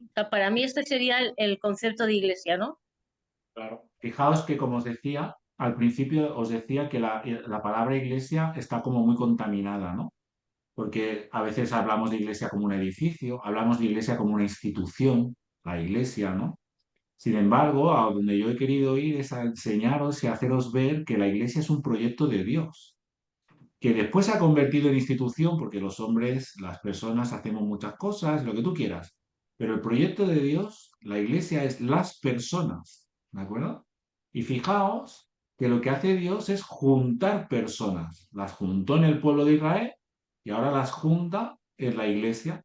O sea, para mí este sería el concepto de iglesia, ¿no? Claro. Fijaos que, como os decía, al principio os decía que la palabra iglesia está como muy contaminada, ¿no? Porque a veces hablamos de iglesia como un edificio, hablamos de iglesia como una institución, la iglesia, ¿no? Sin embargo, a donde yo he querido ir es a enseñaros y haceros ver que la iglesia es un proyecto de Dios, que después se ha convertido en institución porque los hombres, las personas hacemos muchas cosas, lo que tú quieras. Pero el proyecto de Dios, la iglesia es las personas, ¿de acuerdo? Y fijaos que lo que hace Dios es juntar personas. Las juntó en el pueblo de Israel y ahora las junta en la iglesia.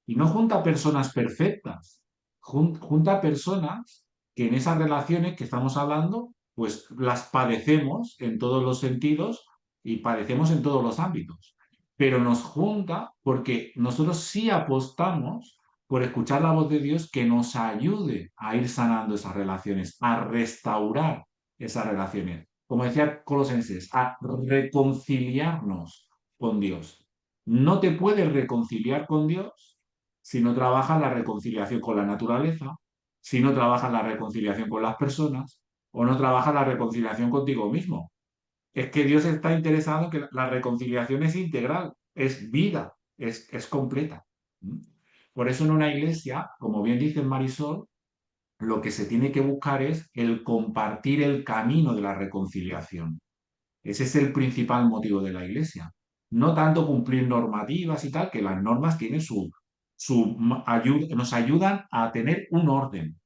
Y no junta personas perfectas, junta personas que en esas relaciones que estamos hablando, pues las padecemos en todos los sentidos y padecemos en todos los ámbitos, pero nos junta porque nosotros sí apostamos por escuchar la voz de Dios que nos ayude a ir sanando esas relaciones, a restaurar esas relaciones. Como decía Colosenses, a reconciliarnos con Dios. No te puedes reconciliar con Dios si no trabajas la reconciliación con la naturaleza, si no trabajas la reconciliación con las personas o no trabajas la reconciliación contigo mismo. Es que Dios está interesado en que la reconciliación es integral, es vida, es completa. ¿Mm? Por eso en una iglesia, como bien dice Marisol, lo que se tiene que buscar es el compartir el camino de la reconciliación. Ese es el principal motivo de la iglesia. No tanto cumplir normativas y tal, que las normas tienen su ayuda, nos ayudan a tener un orden,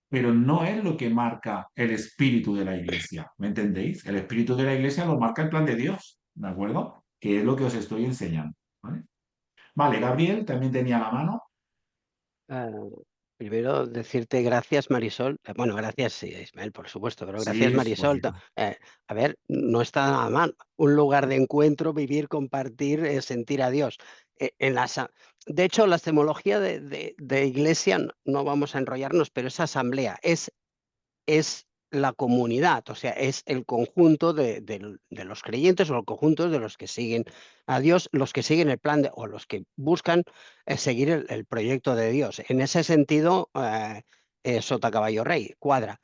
pero no es lo que marca el espíritu de la iglesia, ¿me entendéis? El espíritu de la iglesia lo marca el plan de Dios, ¿de acuerdo? Que es lo que os estoy enseñando. ¿Vale? Vale, Gabriel también tenía la mano. Ah, primero decirte gracias, Marisol. Bueno, gracias, sí, Ismael, por supuesto, pero gracias, Sí, Marisol. bonito. A ver, no está nada mal. Un lugar de encuentro, vivir, compartir, sentir a Dios. En de hecho, la etimología de iglesia, no vamos a enrollarnos, pero es asamblea, es la comunidad, o sea, es el conjunto de los creyentes o el conjunto de los que siguen a Dios, los que siguen el plan o los que buscan seguir el proyecto de Dios. En ese sentido, sota caballo rey, cuadra.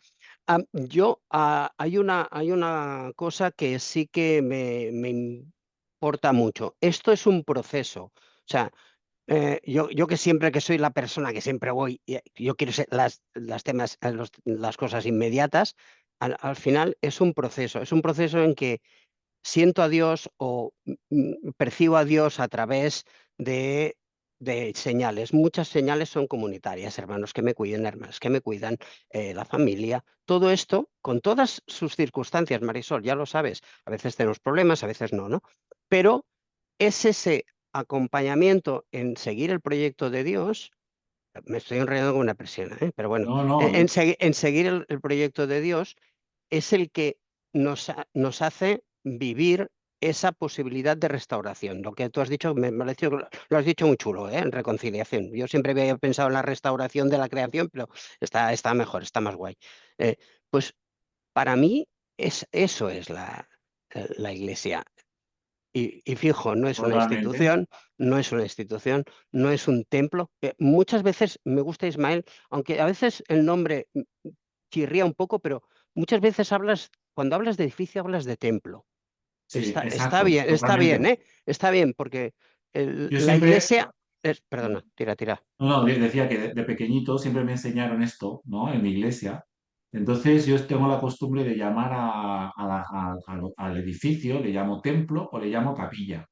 Hay una cosa que sí que me importa mucho. Esto es un proceso. O sea, yo que siempre que soy la persona que siempre voy, yo quiero ser las temas, las cosas inmediatas, al final es un proceso en que siento a Dios o percibo a Dios a través de, de señales. Muchas señales son comunitarias, hermanos que me cuiden, hermanas que me cuidan, la familia, todo esto con todas sus circunstancias, Marisol, ya lo sabes, a veces tenemos problemas, a veces no, ¿no? Pero es ese acompañamiento en seguir el proyecto de Dios. Me estoy enredando con una presión, pero bueno, No, no, en seguir el proyecto de Dios es el que nos hace vivir esa posibilidad de restauración. Lo que tú has dicho, me ha parecido que lo has dicho muy chulo, ¿eh? En reconciliación. Yo siempre había pensado en la restauración de la creación, pero está mejor, está más guay. Pues para mí eso es la iglesia. Y fijo, no es una totalmente. institución, no es una institución, no es un templo. Muchas veces me gusta Ismael, aunque a veces el nombre chirría un poco, pero muchas veces cuando hablas de edificio, hablas de templo. Sí, Está exacto, bien, está bien, totalmente. ¿eh? Está bien, porque Yo la siempre, iglesia perdona, tira, tira. no, no, decía que de pequeñito siempre me enseñaron esto, ¿no? En mi iglesia. Entonces yo tengo la costumbre de llamar al edificio, le llamo templo o le llamo capilla,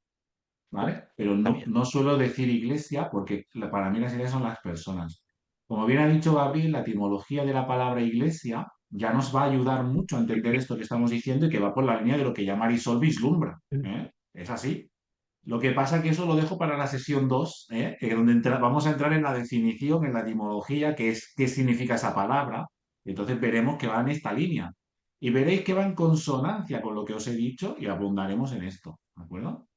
¿vale? Pero Está no, bien. no suelo decir iglesia porque para mí las iglesias son las personas. Como bien ha dicho Gabriel, la etimología de la palabra iglesia ya nos va a ayudar mucho a entender esto que estamos diciendo y que va por la línea de lo que ya Marisol vislumbra, ¿eh? Es así. Lo que pasa es que eso lo dejo para la sesión 2, ¿eh? Donde vamos a entrar en la definición, en la etimología, qué significa esa palabra. Entonces veremos que va en esta línea. Y veréis que va en consonancia con lo que os he dicho y abundaremos en esto. ¿De acuerdo?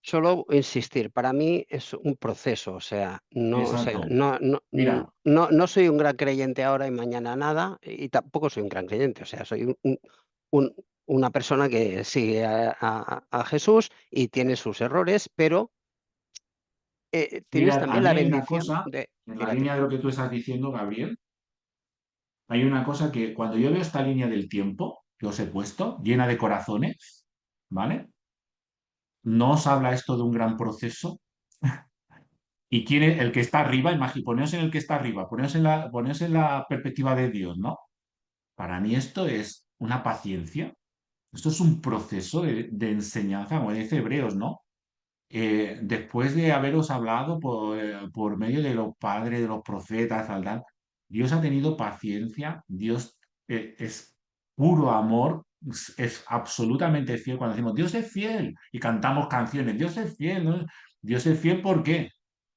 Solo insistir, para mí es un proceso, o sea, no, o sea, Exacto. Mira, no soy un gran creyente ahora y mañana nada, y tampoco soy un gran creyente, o sea, soy un- una persona que sigue a Jesús y tiene sus errores, pero tienes mira, a también la mí hay una bendición cosa, de... en la Tira, línea tira. de lo que tú estás diciendo, Gabriel, hay una cosa que cuando yo veo esta línea del tiempo que os he puesto, llena de corazones, ¿vale? ¿No os habla esto de un gran proceso? ¿Y quién es el que está arriba? Poneos en el que está arriba, poneos en la perspectiva de Dios, ¿no? Para mí esto es una paciencia, esto es un proceso de enseñanza, como dice Hebreos, ¿no? Después de haberos hablado por medio de los padres, de los profetas, tal, Dios ha tenido paciencia, Dios es puro amor, es absolutamente fiel. Cuando decimos Dios es fiel y cantamos canciones, Dios es fiel, ¿no? Dios es fiel, ¿por qué?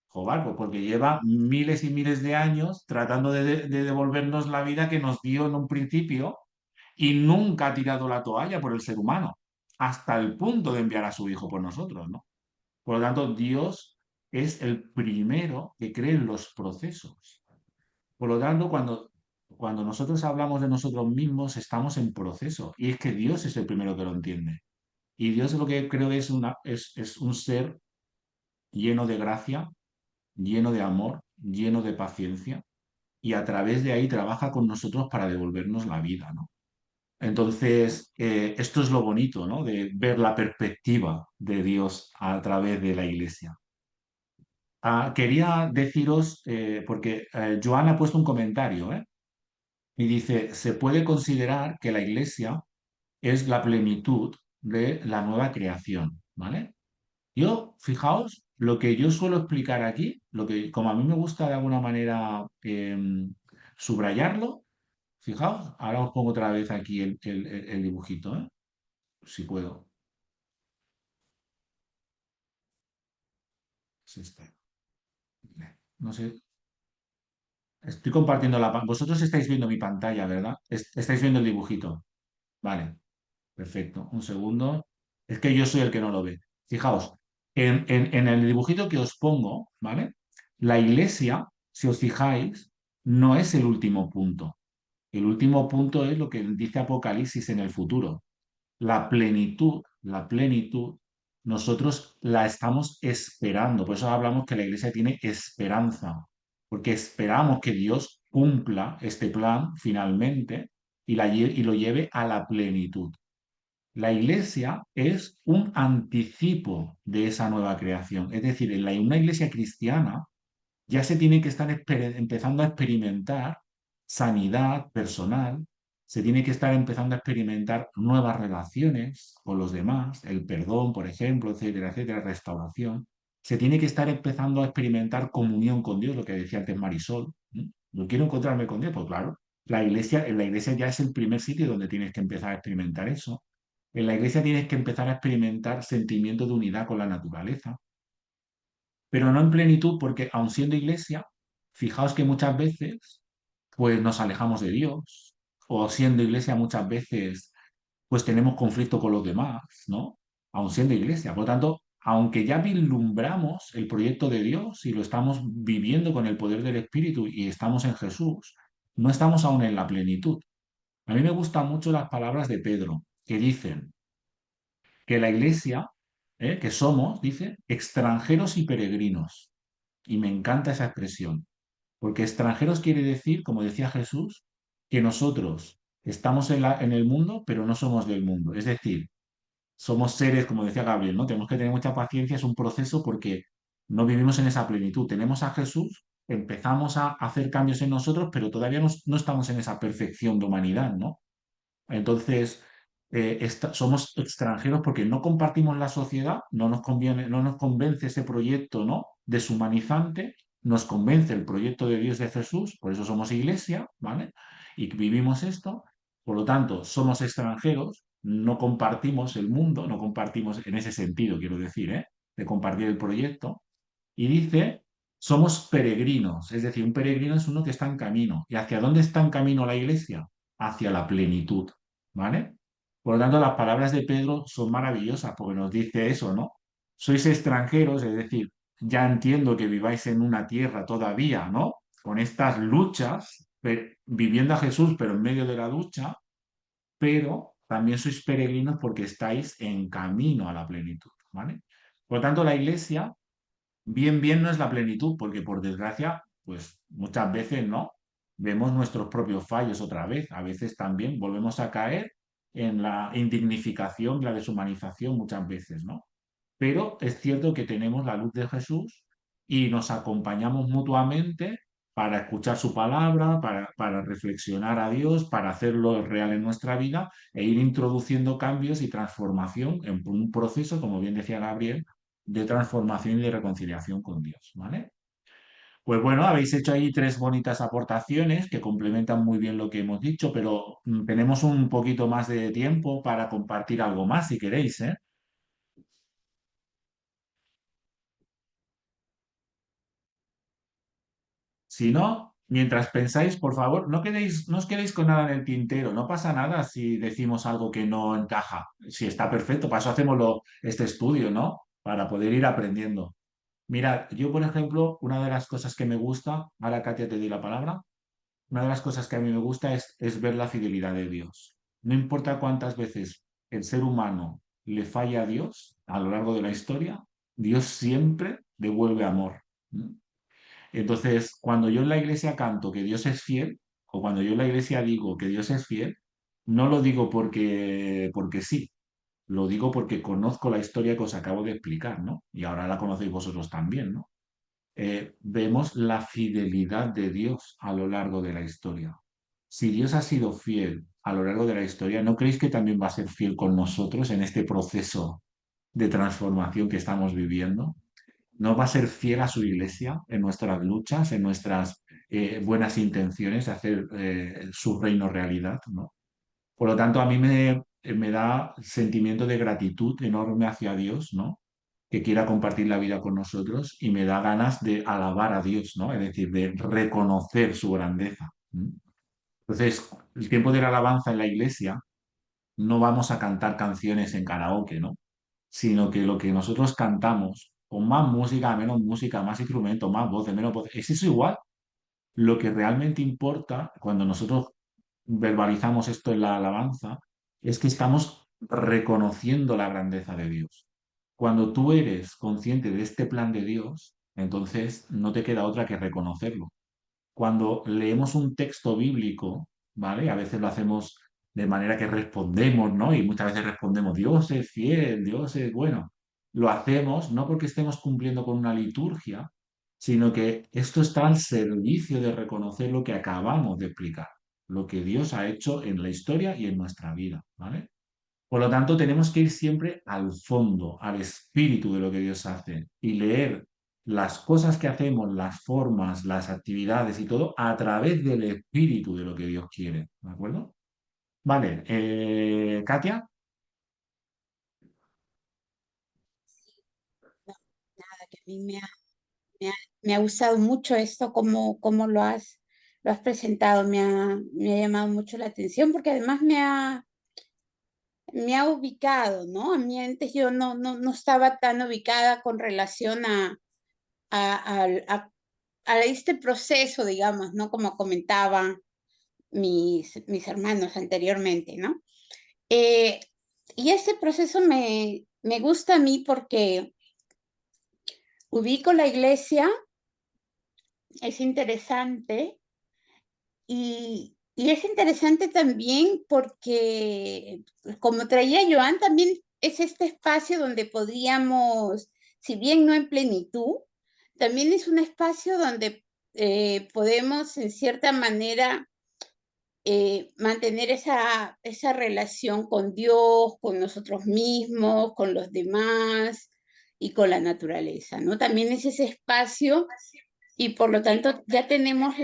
Joder, pues porque lleva miles y miles de años tratando de devolvernos la vida que nos dio en un principio y nunca ha tirado la toalla por el ser humano. hasta el punto de enviar a su Hijo por nosotros, ¿no? Por lo tanto, Dios es el primero que cree en los procesos. Por lo tanto, cuando nosotros hablamos de nosotros mismos, estamos en proceso. Y es que Dios es el primero que lo entiende. Y Dios lo que creo es un ser lleno de gracia, lleno de amor, lleno de paciencia. Y a través de ahí trabaja con nosotros para devolvernos la vida, ¿no? Entonces, esto es lo bonito, ¿no? De ver la perspectiva de Dios a través de la iglesia. Quería deciros, porque Joan ha puesto un comentario, ¿eh? Y dice, se puede considerar que la iglesia es la plenitud de la nueva creación, ¿vale? Yo, fijaos, lo que yo suelo explicar aquí, lo que como a mí me gusta de alguna manera subrayarlo, fijaos, ahora os pongo otra vez aquí el dibujito, ¿eh? Si puedo. Es este. No sé. Estoy compartiendo Vosotros estáis viendo mi pantalla, ¿verdad? Estáis viendo el dibujito. Vale, perfecto. Un segundo. Es que yo soy el que no lo ve. Fijaos, en el dibujito que os pongo, ¿vale? La iglesia, si os fijáis, no es el último punto. El último punto es lo que dice Apocalipsis en el futuro. La plenitud, nosotros la estamos esperando. Por eso hablamos que la iglesia tiene esperanza, porque esperamos que Dios cumpla este plan finalmente y lo lleve a la plenitud. La iglesia es un anticipo de esa nueva creación. Es decir, una iglesia cristiana ya se tiene que estar empezando a experimentar sanidad personal, se tiene que estar empezando a experimentar nuevas relaciones con los demás, el perdón, por ejemplo, etcétera, etcétera, restauración. Se tiene que estar empezando a experimentar comunión con Dios, lo que decía antes Marisol. ¿No? Yo quiero encontrarme con Dios, pues claro, en la iglesia ya es el primer sitio donde tienes que empezar a experimentar eso. En la iglesia tienes que empezar a experimentar sentimiento de unidad con la naturaleza, pero no en plenitud, porque aun siendo iglesia, fijaos que muchas veces pues nos alejamos de Dios, o siendo iglesia muchas veces pues tenemos conflicto con los demás, ¿no? Aun siendo iglesia. Por lo tanto, aunque ya vislumbramos el proyecto de Dios y lo estamos viviendo con el poder del Espíritu y estamos en Jesús, no estamos aún en la plenitud. A mí me gustan mucho las palabras de Pedro, que dicen que la iglesia, que somos, dice, extranjeros y peregrinos. Y me encanta esa expresión, porque extranjeros quiere decir, como decía Jesús, que nosotros estamos en el mundo, pero no somos del mundo. Es decir, somos seres, como decía Gabriel, ¿no? Tenemos que tener mucha paciencia, es un proceso porque no vivimos en esa plenitud. Tenemos a Jesús, empezamos a hacer cambios en nosotros, pero todavía no estamos en esa perfección de humanidad, ¿no? Entonces, somos extranjeros porque no compartimos la sociedad, no nos conviene, no nos convence ese proyecto, ¿no? Deshumanizante, nos convence el proyecto de Dios de Jesús, por eso somos iglesia, ¿vale? Y vivimos esto, por lo tanto, somos extranjeros, no compartimos el mundo, no compartimos en ese sentido, quiero decir, ¿eh? De compartir el proyecto. Y dice, somos peregrinos, es decir, un peregrino es uno que está en camino. ¿Y hacia dónde está en camino la iglesia? Hacia la plenitud, ¿vale? Por lo tanto, las palabras de Pedro son maravillosas porque nos dice eso, ¿no? Sois extranjeros, es decir, ya entiendo que viváis en una tierra todavía, ¿no? Con estas luchas, viviendo a Jesús, pero en medio de la lucha, pero también sois peregrinos porque estáis en camino a la plenitud, ¿vale? Por lo tanto, la iglesia bien no es la plenitud, porque por desgracia, pues muchas veces no. Vemos nuestros propios fallos otra vez. A veces también volvemos a caer en la indignificación, la deshumanización muchas veces, ¿no? Pero es cierto que tenemos la luz de Jesús y nos acompañamos mutuamente para escuchar su palabra, para reflexionar a Dios, para hacerlo real en nuestra vida e ir introduciendo cambios y transformación en un proceso, como bien decía Gabriel, de transformación y de reconciliación con Dios, ¿vale? Pues bueno, habéis hecho ahí tres bonitas aportaciones que complementan muy bien lo que hemos dicho, pero tenemos un poquito más de tiempo para compartir algo más si queréis, ¿eh? Si no, Mientras pensáis, por favor, no os quedéis con nada en el tintero, no pasa nada si decimos algo que no encaja. Si está perfecto, para eso hacemos este estudio, ¿no? Para poder ir aprendiendo. Mira, yo, por ejemplo, una de las cosas que me gusta, ahora Katia te di la palabra, una de las cosas que a mí me gusta es ver la fidelidad de Dios. No importa cuántas veces el ser humano le falla a Dios a lo largo de la historia, Dios siempre devuelve amor. ¿Mm? Entonces, cuando yo en la iglesia canto que Dios es fiel, o cuando yo en la iglesia digo que Dios es fiel, no lo digo porque sí, lo digo porque conozco la historia que os acabo de explicar, ¿no? Y ahora la conocéis vosotros también, ¿no? Vemos la fidelidad de Dios a lo largo de la historia. Si Dios ha sido fiel a lo largo de la historia, ¿no creéis que también va a ser fiel con nosotros en este proceso de transformación que estamos viviendo? ¿No va a ser fiel a su iglesia en nuestras luchas, en nuestras buenas intenciones de hacer su reino realidad, ¿no? Por lo tanto, a mí me da sentimiento de gratitud enorme hacia Dios, ¿no? Que quiera compartir la vida con nosotros y me da ganas de alabar a Dios, ¿no? Es decir, de reconocer su grandeza. ¿Mm? Entonces, el tiempo de la alabanza en la iglesia no vamos a cantar canciones en karaoke, ¿no? Sino que lo que nosotros cantamos, con más música, menos música, más instrumentos, más voces, menos voces, es eso igual. Lo que realmente importa cuando nosotros verbalizamos esto en la alabanza es que estamos reconociendo la grandeza de Dios. Cuando tú eres consciente de este plan de Dios, entonces no te queda otra que reconocerlo. Cuando leemos un texto bíblico, ¿vale? A veces lo hacemos de manera que respondemos, ¿no? Y muchas veces respondemos, Dios es fiel, Dios es bueno. Lo hacemos no porque estemos cumpliendo con una liturgia, sino que esto está al servicio de reconocer lo que acabamos de explicar, lo que Dios ha hecho en la historia y en nuestra vida, ¿vale? Por lo tanto, tenemos que ir siempre al fondo, al espíritu de lo que Dios hace y leer las cosas que hacemos, las formas, las actividades y todo a través del espíritu de lo que Dios quiere. ¿De acuerdo? Vale, Katia. Nada, que a mí me ha, me ha gustado mucho esto, cómo lo has presentado, me ha llamado mucho la atención porque además me ha ubicado, ¿no? A mí antes yo no estaba tan ubicada con relación a, al- a- a este proceso, digamos, ¿no? Como comentaban mis hermanos anteriormente, ¿no? Eh, y este proceso me gusta a mí porque ubico la iglesia, es interesante, y es interesante también porque, como traía Joan, también es este espacio donde podríamos, si bien no en plenitud, también es un espacio donde podemos en cierta manera mantener esa relación con Dios, con nosotros mismos, con los demás y con la naturaleza, ¿no? También es ese espacio y por lo tanto ya tenemos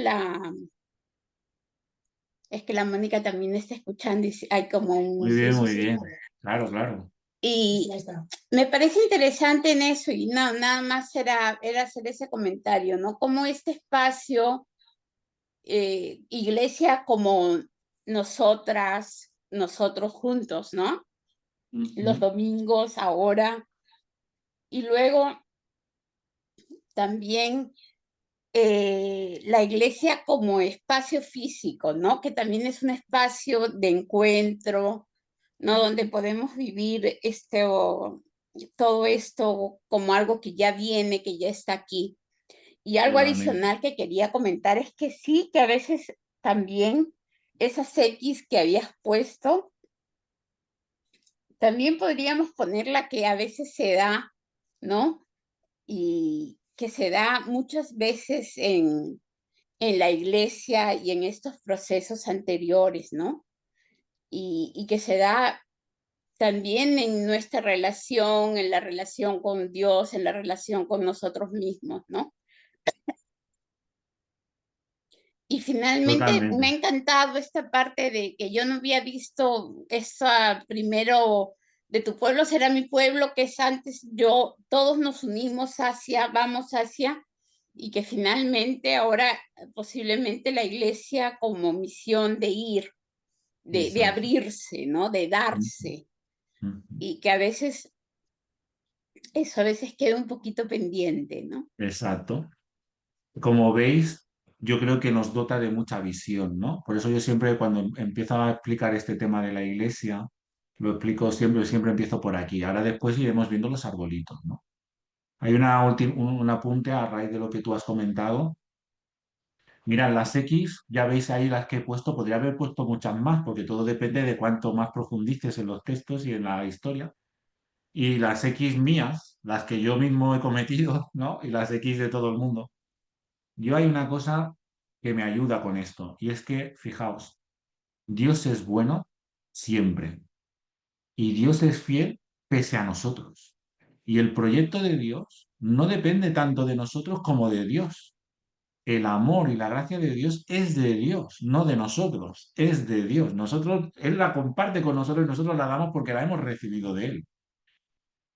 es que la Mónica también está escuchando y hay como un... Muy bien, muy bien. Claro, claro. Y me parece interesante en eso y no, nada más era hacer ese comentario, ¿no? Como este espacio, iglesia como nosotros juntos, ¿no? Los Ujú. domingos ahora y luego también la iglesia como espacio físico, ¿no? Que también es un espacio de encuentro, ¿no? Donde podemos vivir todo esto como algo que ya viene, que ya está aquí. Y algo Totalmente. adicional que quería comentar es que sí, que a veces también esas X que habías puesto, también podríamos ponerla que a veces se da, ¿no? Y que se da muchas veces en la iglesia y en estos procesos anteriores, ¿no? Y que se da también en nuestra relación, en la relación con Dios, en la relación con nosotros mismos, ¿no? Y finalmente me Totalmente. ha encantado esta parte de que yo no había visto esa primero de tu pueblo será mi pueblo, que es antes yo, todos nos unimos hacia, vamos hacia, y que finalmente ahora posiblemente la iglesia como misión de ir, de Exacto. abrirse, ¿no? De darse, y que a veces eso a veces queda un poquito pendiente, ¿no? Exacto. Como veis, yo creo que nos dota de mucha visión, ¿no? Por eso yo siempre cuando empiezo a explicar este tema de la iglesia, lo explico siempre, siempre empiezo por aquí. Ahora después iremos viendo los arbolitos, ¿no? Hay un apunte a raíz de lo que tú has comentado. Mirad, las X, ya veis ahí las que he puesto, podría haber puesto muchas más, porque todo depende de cuánto más profundices en los textos y en la historia. Y las X mías, las que yo mismo he cometido, ¿no? Y las X de todo el mundo. Yo hay una cosa que me ayuda con esto, y es que, fijaos, Dios es bueno siempre, y Dios es fiel pese a nosotros. Y el proyecto de Dios no depende tanto de nosotros como de Dios. El amor y la gracia de Dios es de Dios, no de nosotros, es de Dios. Nosotros, Él la comparte con nosotros y nosotros la damos porque la hemos recibido de Él.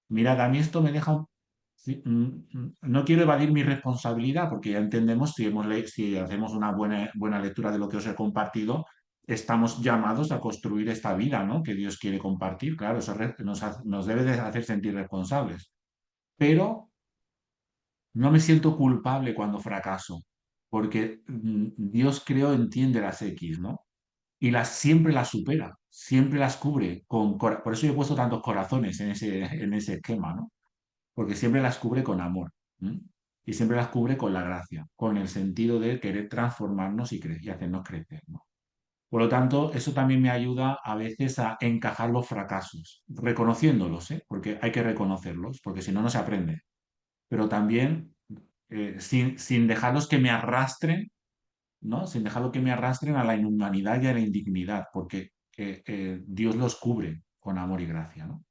Mirad, a mí esto me deja... sí, no quiero evadir mi responsabilidad porque ya entendemos si hacemos una buena lectura de lo que os he compartido, estamos llamados a construir esta vida, ¿no? Que Dios quiere compartir. Claro, eso nos debe de hacer sentir responsables. Pero no me siento culpable cuando fracaso, porque Dios creo entiende las X, ¿no? Y siempre las supera, siempre las cubre. Por eso yo he puesto tantos corazones en ese esquema, ¿no? Porque siempre las cubre con amor. ¿M? Y siempre las cubre con la gracia, con el sentido de querer transformarnos y hacernos crecer, ¿no? Por lo tanto, eso también me ayuda a veces a encajar los fracasos, reconociéndolos, ¿eh? Porque hay que reconocerlos, porque si no, no se aprende. Pero también sin dejarlos que me arrastren, ¿no? Sin dejarlo que me arrastren a la inhumanidad y a la indignidad, porque Dios los cubre con amor y gracia, ¿no?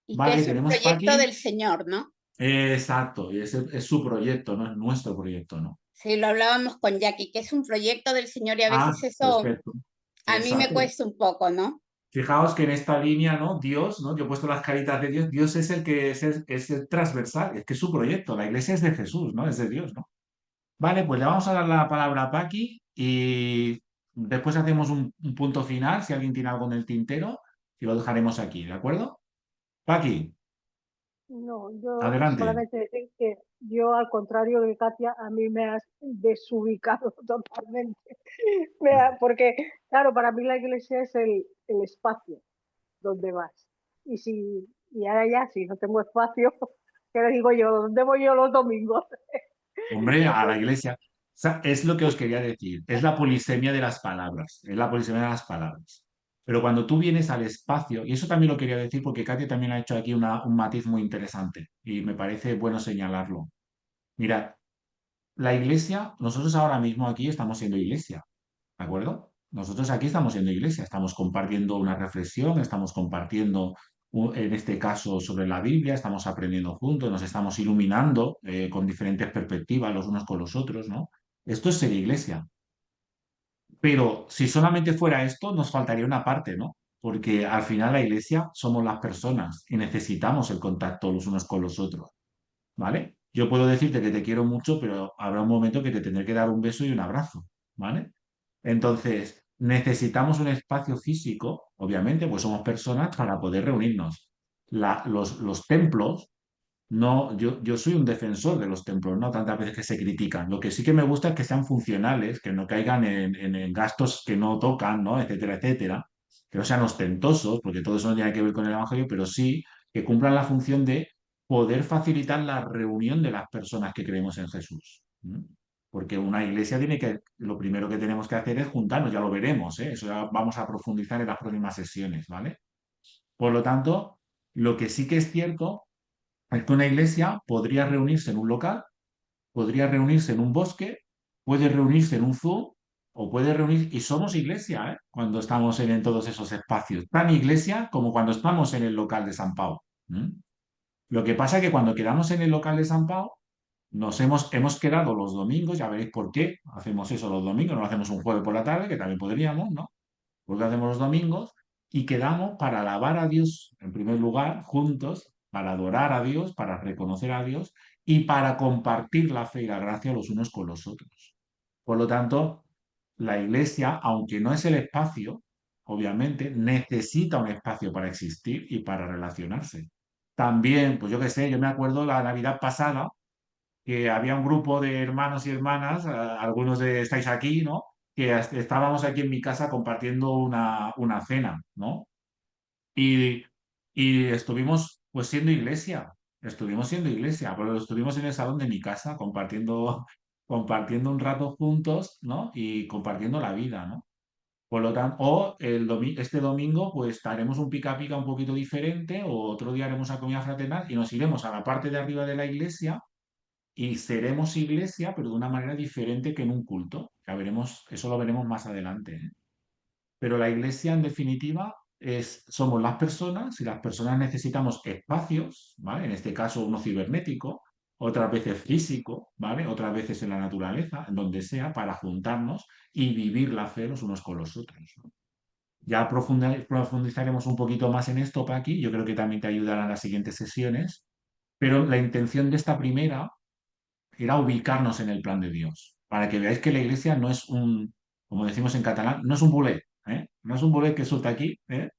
Y que Vale, es un tenemos proyecto Paqui. del Señor, ¿no? Exacto, y ese es su proyecto, no es nuestro proyecto, ¿no? Sí, lo hablábamos con Jackie, que es un proyecto del Señor y a Ah, veces eso perfecto. a mí me Exacto. cuesta un poco, ¿no? Fijaos que en esta línea, ¿no? Dios, ¿no? Yo he puesto las caritas de Dios, Dios es el que es el transversal, es que es su proyecto, la iglesia es de Jesús, ¿no? Es de Dios, ¿no? Vale, pues le vamos a dar la palabra a Paqui y después hacemos un punto final, si alguien tiene algo en el tintero, y lo dejaremos aquí, ¿de acuerdo? Paqui, No, yo adelante. solamente decir que yo, al contrario de Katia, a mí me has desubicado totalmente. Porque, claro, para mí la iglesia es el espacio donde vas. Y ahora ya, si no tengo espacio, ¿qué le digo yo? ¿Dónde voy yo los domingos? Hombre, a la Pues, iglesia. O sea, es lo que os quería decir. Es la polisemia de las palabras. Es la polisemia de las palabras. Pero cuando tú vienes al espacio, y eso también lo quería decir porque Katia también ha hecho aquí un matiz muy interesante y me parece bueno señalarlo. Mira, la iglesia, nosotros ahora mismo aquí estamos siendo iglesia, ¿de acuerdo? Nosotros aquí estamos siendo iglesia, estamos compartiendo una reflexión, estamos compartiendo, en este caso, sobre la Biblia, estamos aprendiendo juntos, nos estamos iluminando con diferentes perspectivas los unos con los otros, ¿no? Esto es ser iglesia. Pero si solamente fuera esto, nos faltaría una parte, ¿no? Porque al final la iglesia somos las personas y necesitamos el contacto los unos con los otros, ¿vale? Yo puedo decirte que te quiero mucho, pero habrá un momento que te tendré que dar un beso y un abrazo, ¿vale? Entonces, necesitamos un espacio físico, obviamente, pues somos personas para poder reunirnos. Los templos, no, yo soy un defensor de los templos, no tantas veces que se critican. Lo que sí que me gusta es que sean funcionales, que no caigan en gastos que no tocan, ¿no? Etcétera, etcétera. Que no sean ostentosos, porque todo eso no tiene que ver con el Evangelio, pero sí que cumplan la función de poder facilitar la reunión de las personas que creemos en Jesús. Porque una iglesia lo primero que tenemos que hacer es juntarnos, ya lo veremos, ¿eh? Eso ya vamos a profundizar en las próximas sesiones, ¿vale? Por lo tanto, lo que sí que es cierto es que una iglesia podría reunirse en un local, podría reunirse en un bosque, puede reunirse en un zoo o puede reunirse, y somos iglesia, ¿eh? Cuando estamos en todos esos espacios, tan iglesia como cuando estamos en el local de San Pau. Lo que pasa es que cuando quedamos en el local de San Pau, hemos quedado los domingos, ya veréis por qué hacemos eso los domingos, no lo hacemos un jueves por la tarde, que también podríamos, ¿no? Porque hacemos los domingos y quedamos para alabar a Dios en primer lugar, juntos, para adorar a Dios, para reconocer a Dios y para compartir la fe y la gracia los unos con los otros. Por lo tanto, la Iglesia, aunque no es el espacio, obviamente, necesita un espacio para existir y para relacionarse. También, pues yo qué sé, yo me acuerdo la Navidad pasada que había un grupo de hermanos y hermanas, algunos de estáis aquí, ¿no? Que estábamos aquí en mi casa compartiendo una cena, ¿no? Y, y estuvimos pues estuvimos siendo iglesia, pero estuvimos en el salón de mi casa compartiendo un rato juntos, ¿no? Y compartiendo la vida, ¿no? Por lo tanto, o este domingo pues haremos un pica pica un poquito diferente, o otro día haremos una comida fraternal y nos iremos a la parte de arriba de la iglesia y seremos iglesia, pero de una manera diferente que en un culto. Ya veremos, eso lo veremos más adelante, ¿eh? Pero la iglesia, en definitiva, somos las personas y las personas necesitamos espacios, ¿vale? En este caso uno cibernético, otras veces físico, ¿vale? Otras veces en la naturaleza, en donde sea, para juntarnos y vivir la fe los unos con los otros, ¿no? Ya profundizaremos un poquito más en esto, Paqui. Yo creo que también te ayudarán las siguientes sesiones. Pero la intención de esta primera era ubicarnos en el plan de Dios, para que veáis que la iglesia no es como decimos en catalán, no es un bolet, ¿eh? No es un bolet que suelta aquí, ¿eh?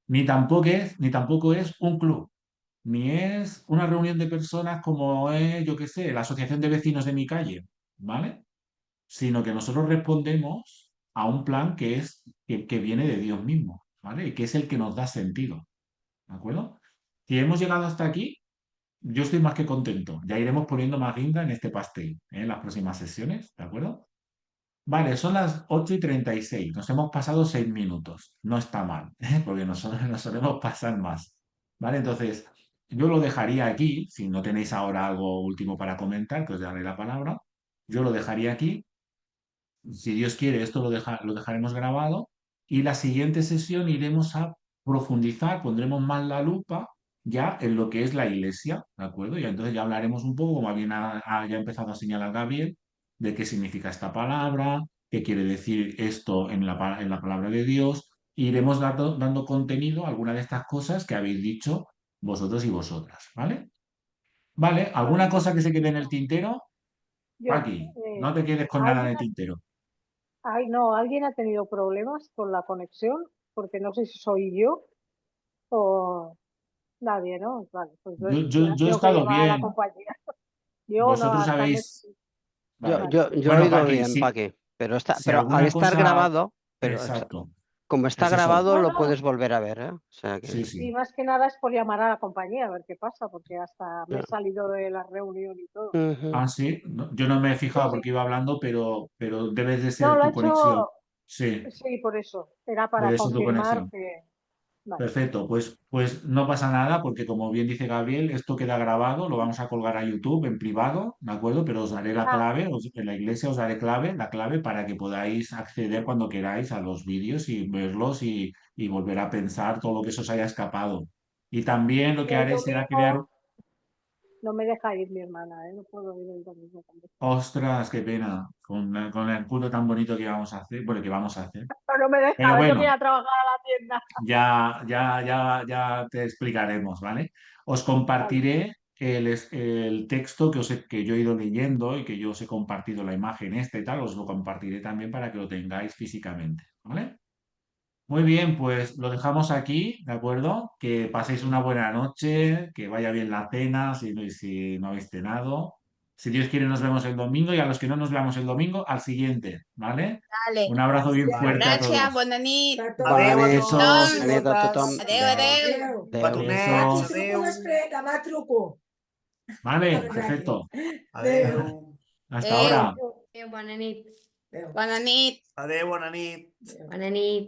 Ni tampoco es un club, ni es una reunión de personas como es, yo qué sé, la asociación de vecinos de mi calle, ¿vale? Sino que nosotros respondemos a un plan que viene de Dios mismo, ¿vale? Y que es el que nos da sentido, ¿de acuerdo? Si hemos llegado hasta aquí, yo estoy más que contento. Ya iremos poniendo más guinda en este pastel, ¿eh? En las próximas sesiones, ¿de acuerdo? Vale, son las 8:36. Nos hemos pasado 6 minutos. No está mal, ¿eh? Porque nos solemos pasar más. ¿Vale? Entonces, yo lo dejaría aquí. Si no tenéis ahora algo último para comentar, que os daré la palabra. Yo lo dejaría aquí. Si Dios quiere, esto lo dejaremos grabado y la siguiente sesión iremos a profundizar, pondremos más la lupa ya en lo que es la iglesia, ¿de acuerdo? Y entonces ya hablaremos un poco, como bien ya ha empezado a señalar Gabriel, de qué significa esta palabra, qué quiere decir esto en la palabra de Dios. E iremos dando contenido a alguna de estas cosas que habéis dicho vosotros y vosotras, ¿vale? ¿Vale? ¿Alguna cosa que se quede en el tintero? Yo, Aquí, no te quedes con nada en el tintero. no, alguien ha tenido problemas con la conexión, porque no sé si soy yo o nadie, ¿no? Vale, pues Yo he tengo que estado llamar a la bien. compañía. Yo no, Vosotros hasta habéis. Yo, Vale. vale. yo, yo he Bueno, oído Paqui, bien, sí, Paqui, si pero al alguna estar cosa. grabado, Exacto. como está Es eso. grabado, No, lo no, puedes volver a ver, ¿eh? O sea que, Sí, y sí. más que nada es por llamar a la compañía a ver qué pasa, porque hasta me he ya. salido de la reunión y todo. Ujú. Ah, sí. Yo no me he Sí, fijado sí. porque iba hablando, pero debes de No, ser lo ha tu conexión. hecho, Sí, sí, por eso. Era para debe ser tu confirmar conexión. que. Vale, Perfecto, pues no pasa nada porque como bien dice Gabriel, esto queda grabado, lo vamos a colgar a YouTube en privado, ¿de acuerdo? Pero os daré la ah, clave, en la iglesia os daré la clave para que podáis acceder cuando queráis a los vídeos y verlos y volver a pensar todo lo que se os haya escapado. Y también lo y que el haré será crear. domingo no me deja ir mi hermana, ¿eh? No puedo ir el domingo también. Ostras, qué pena, con el culto tan bonito que vamos a hacer, bueno, que vamos a hacer. Pero no me Pero deja, me tengo que ir bueno. a trabajar a la tienda. Ya te explicaremos, ¿vale? Os Vale, compartiré el texto que yo he ido leyendo y que yo os he compartido la imagen esta y tal, os lo compartiré también para que lo tengáis físicamente, ¿vale? Muy bien, pues lo dejamos aquí, ¿de acuerdo? Que paséis una buena noche, que vaya bien la cena, si no habéis cenado. Si Dios quiere, nos vemos el domingo y a los que no nos veamos el domingo, al siguiente, ¿vale? Dale. Un abrazo bien fuerte a Gràcies, todos. bona nit. Bona Adéu a nit, tots Besos. i bona nit a tothom. totes. Adéu, Adeu. adéu. Petonets, Besos. adéu. Demà truco. Vale, perfecto. Adéu. Hasta Adéu. ahora. Bona nit. Adéu. Bona nit. Adéu, bona nit. Bona nit.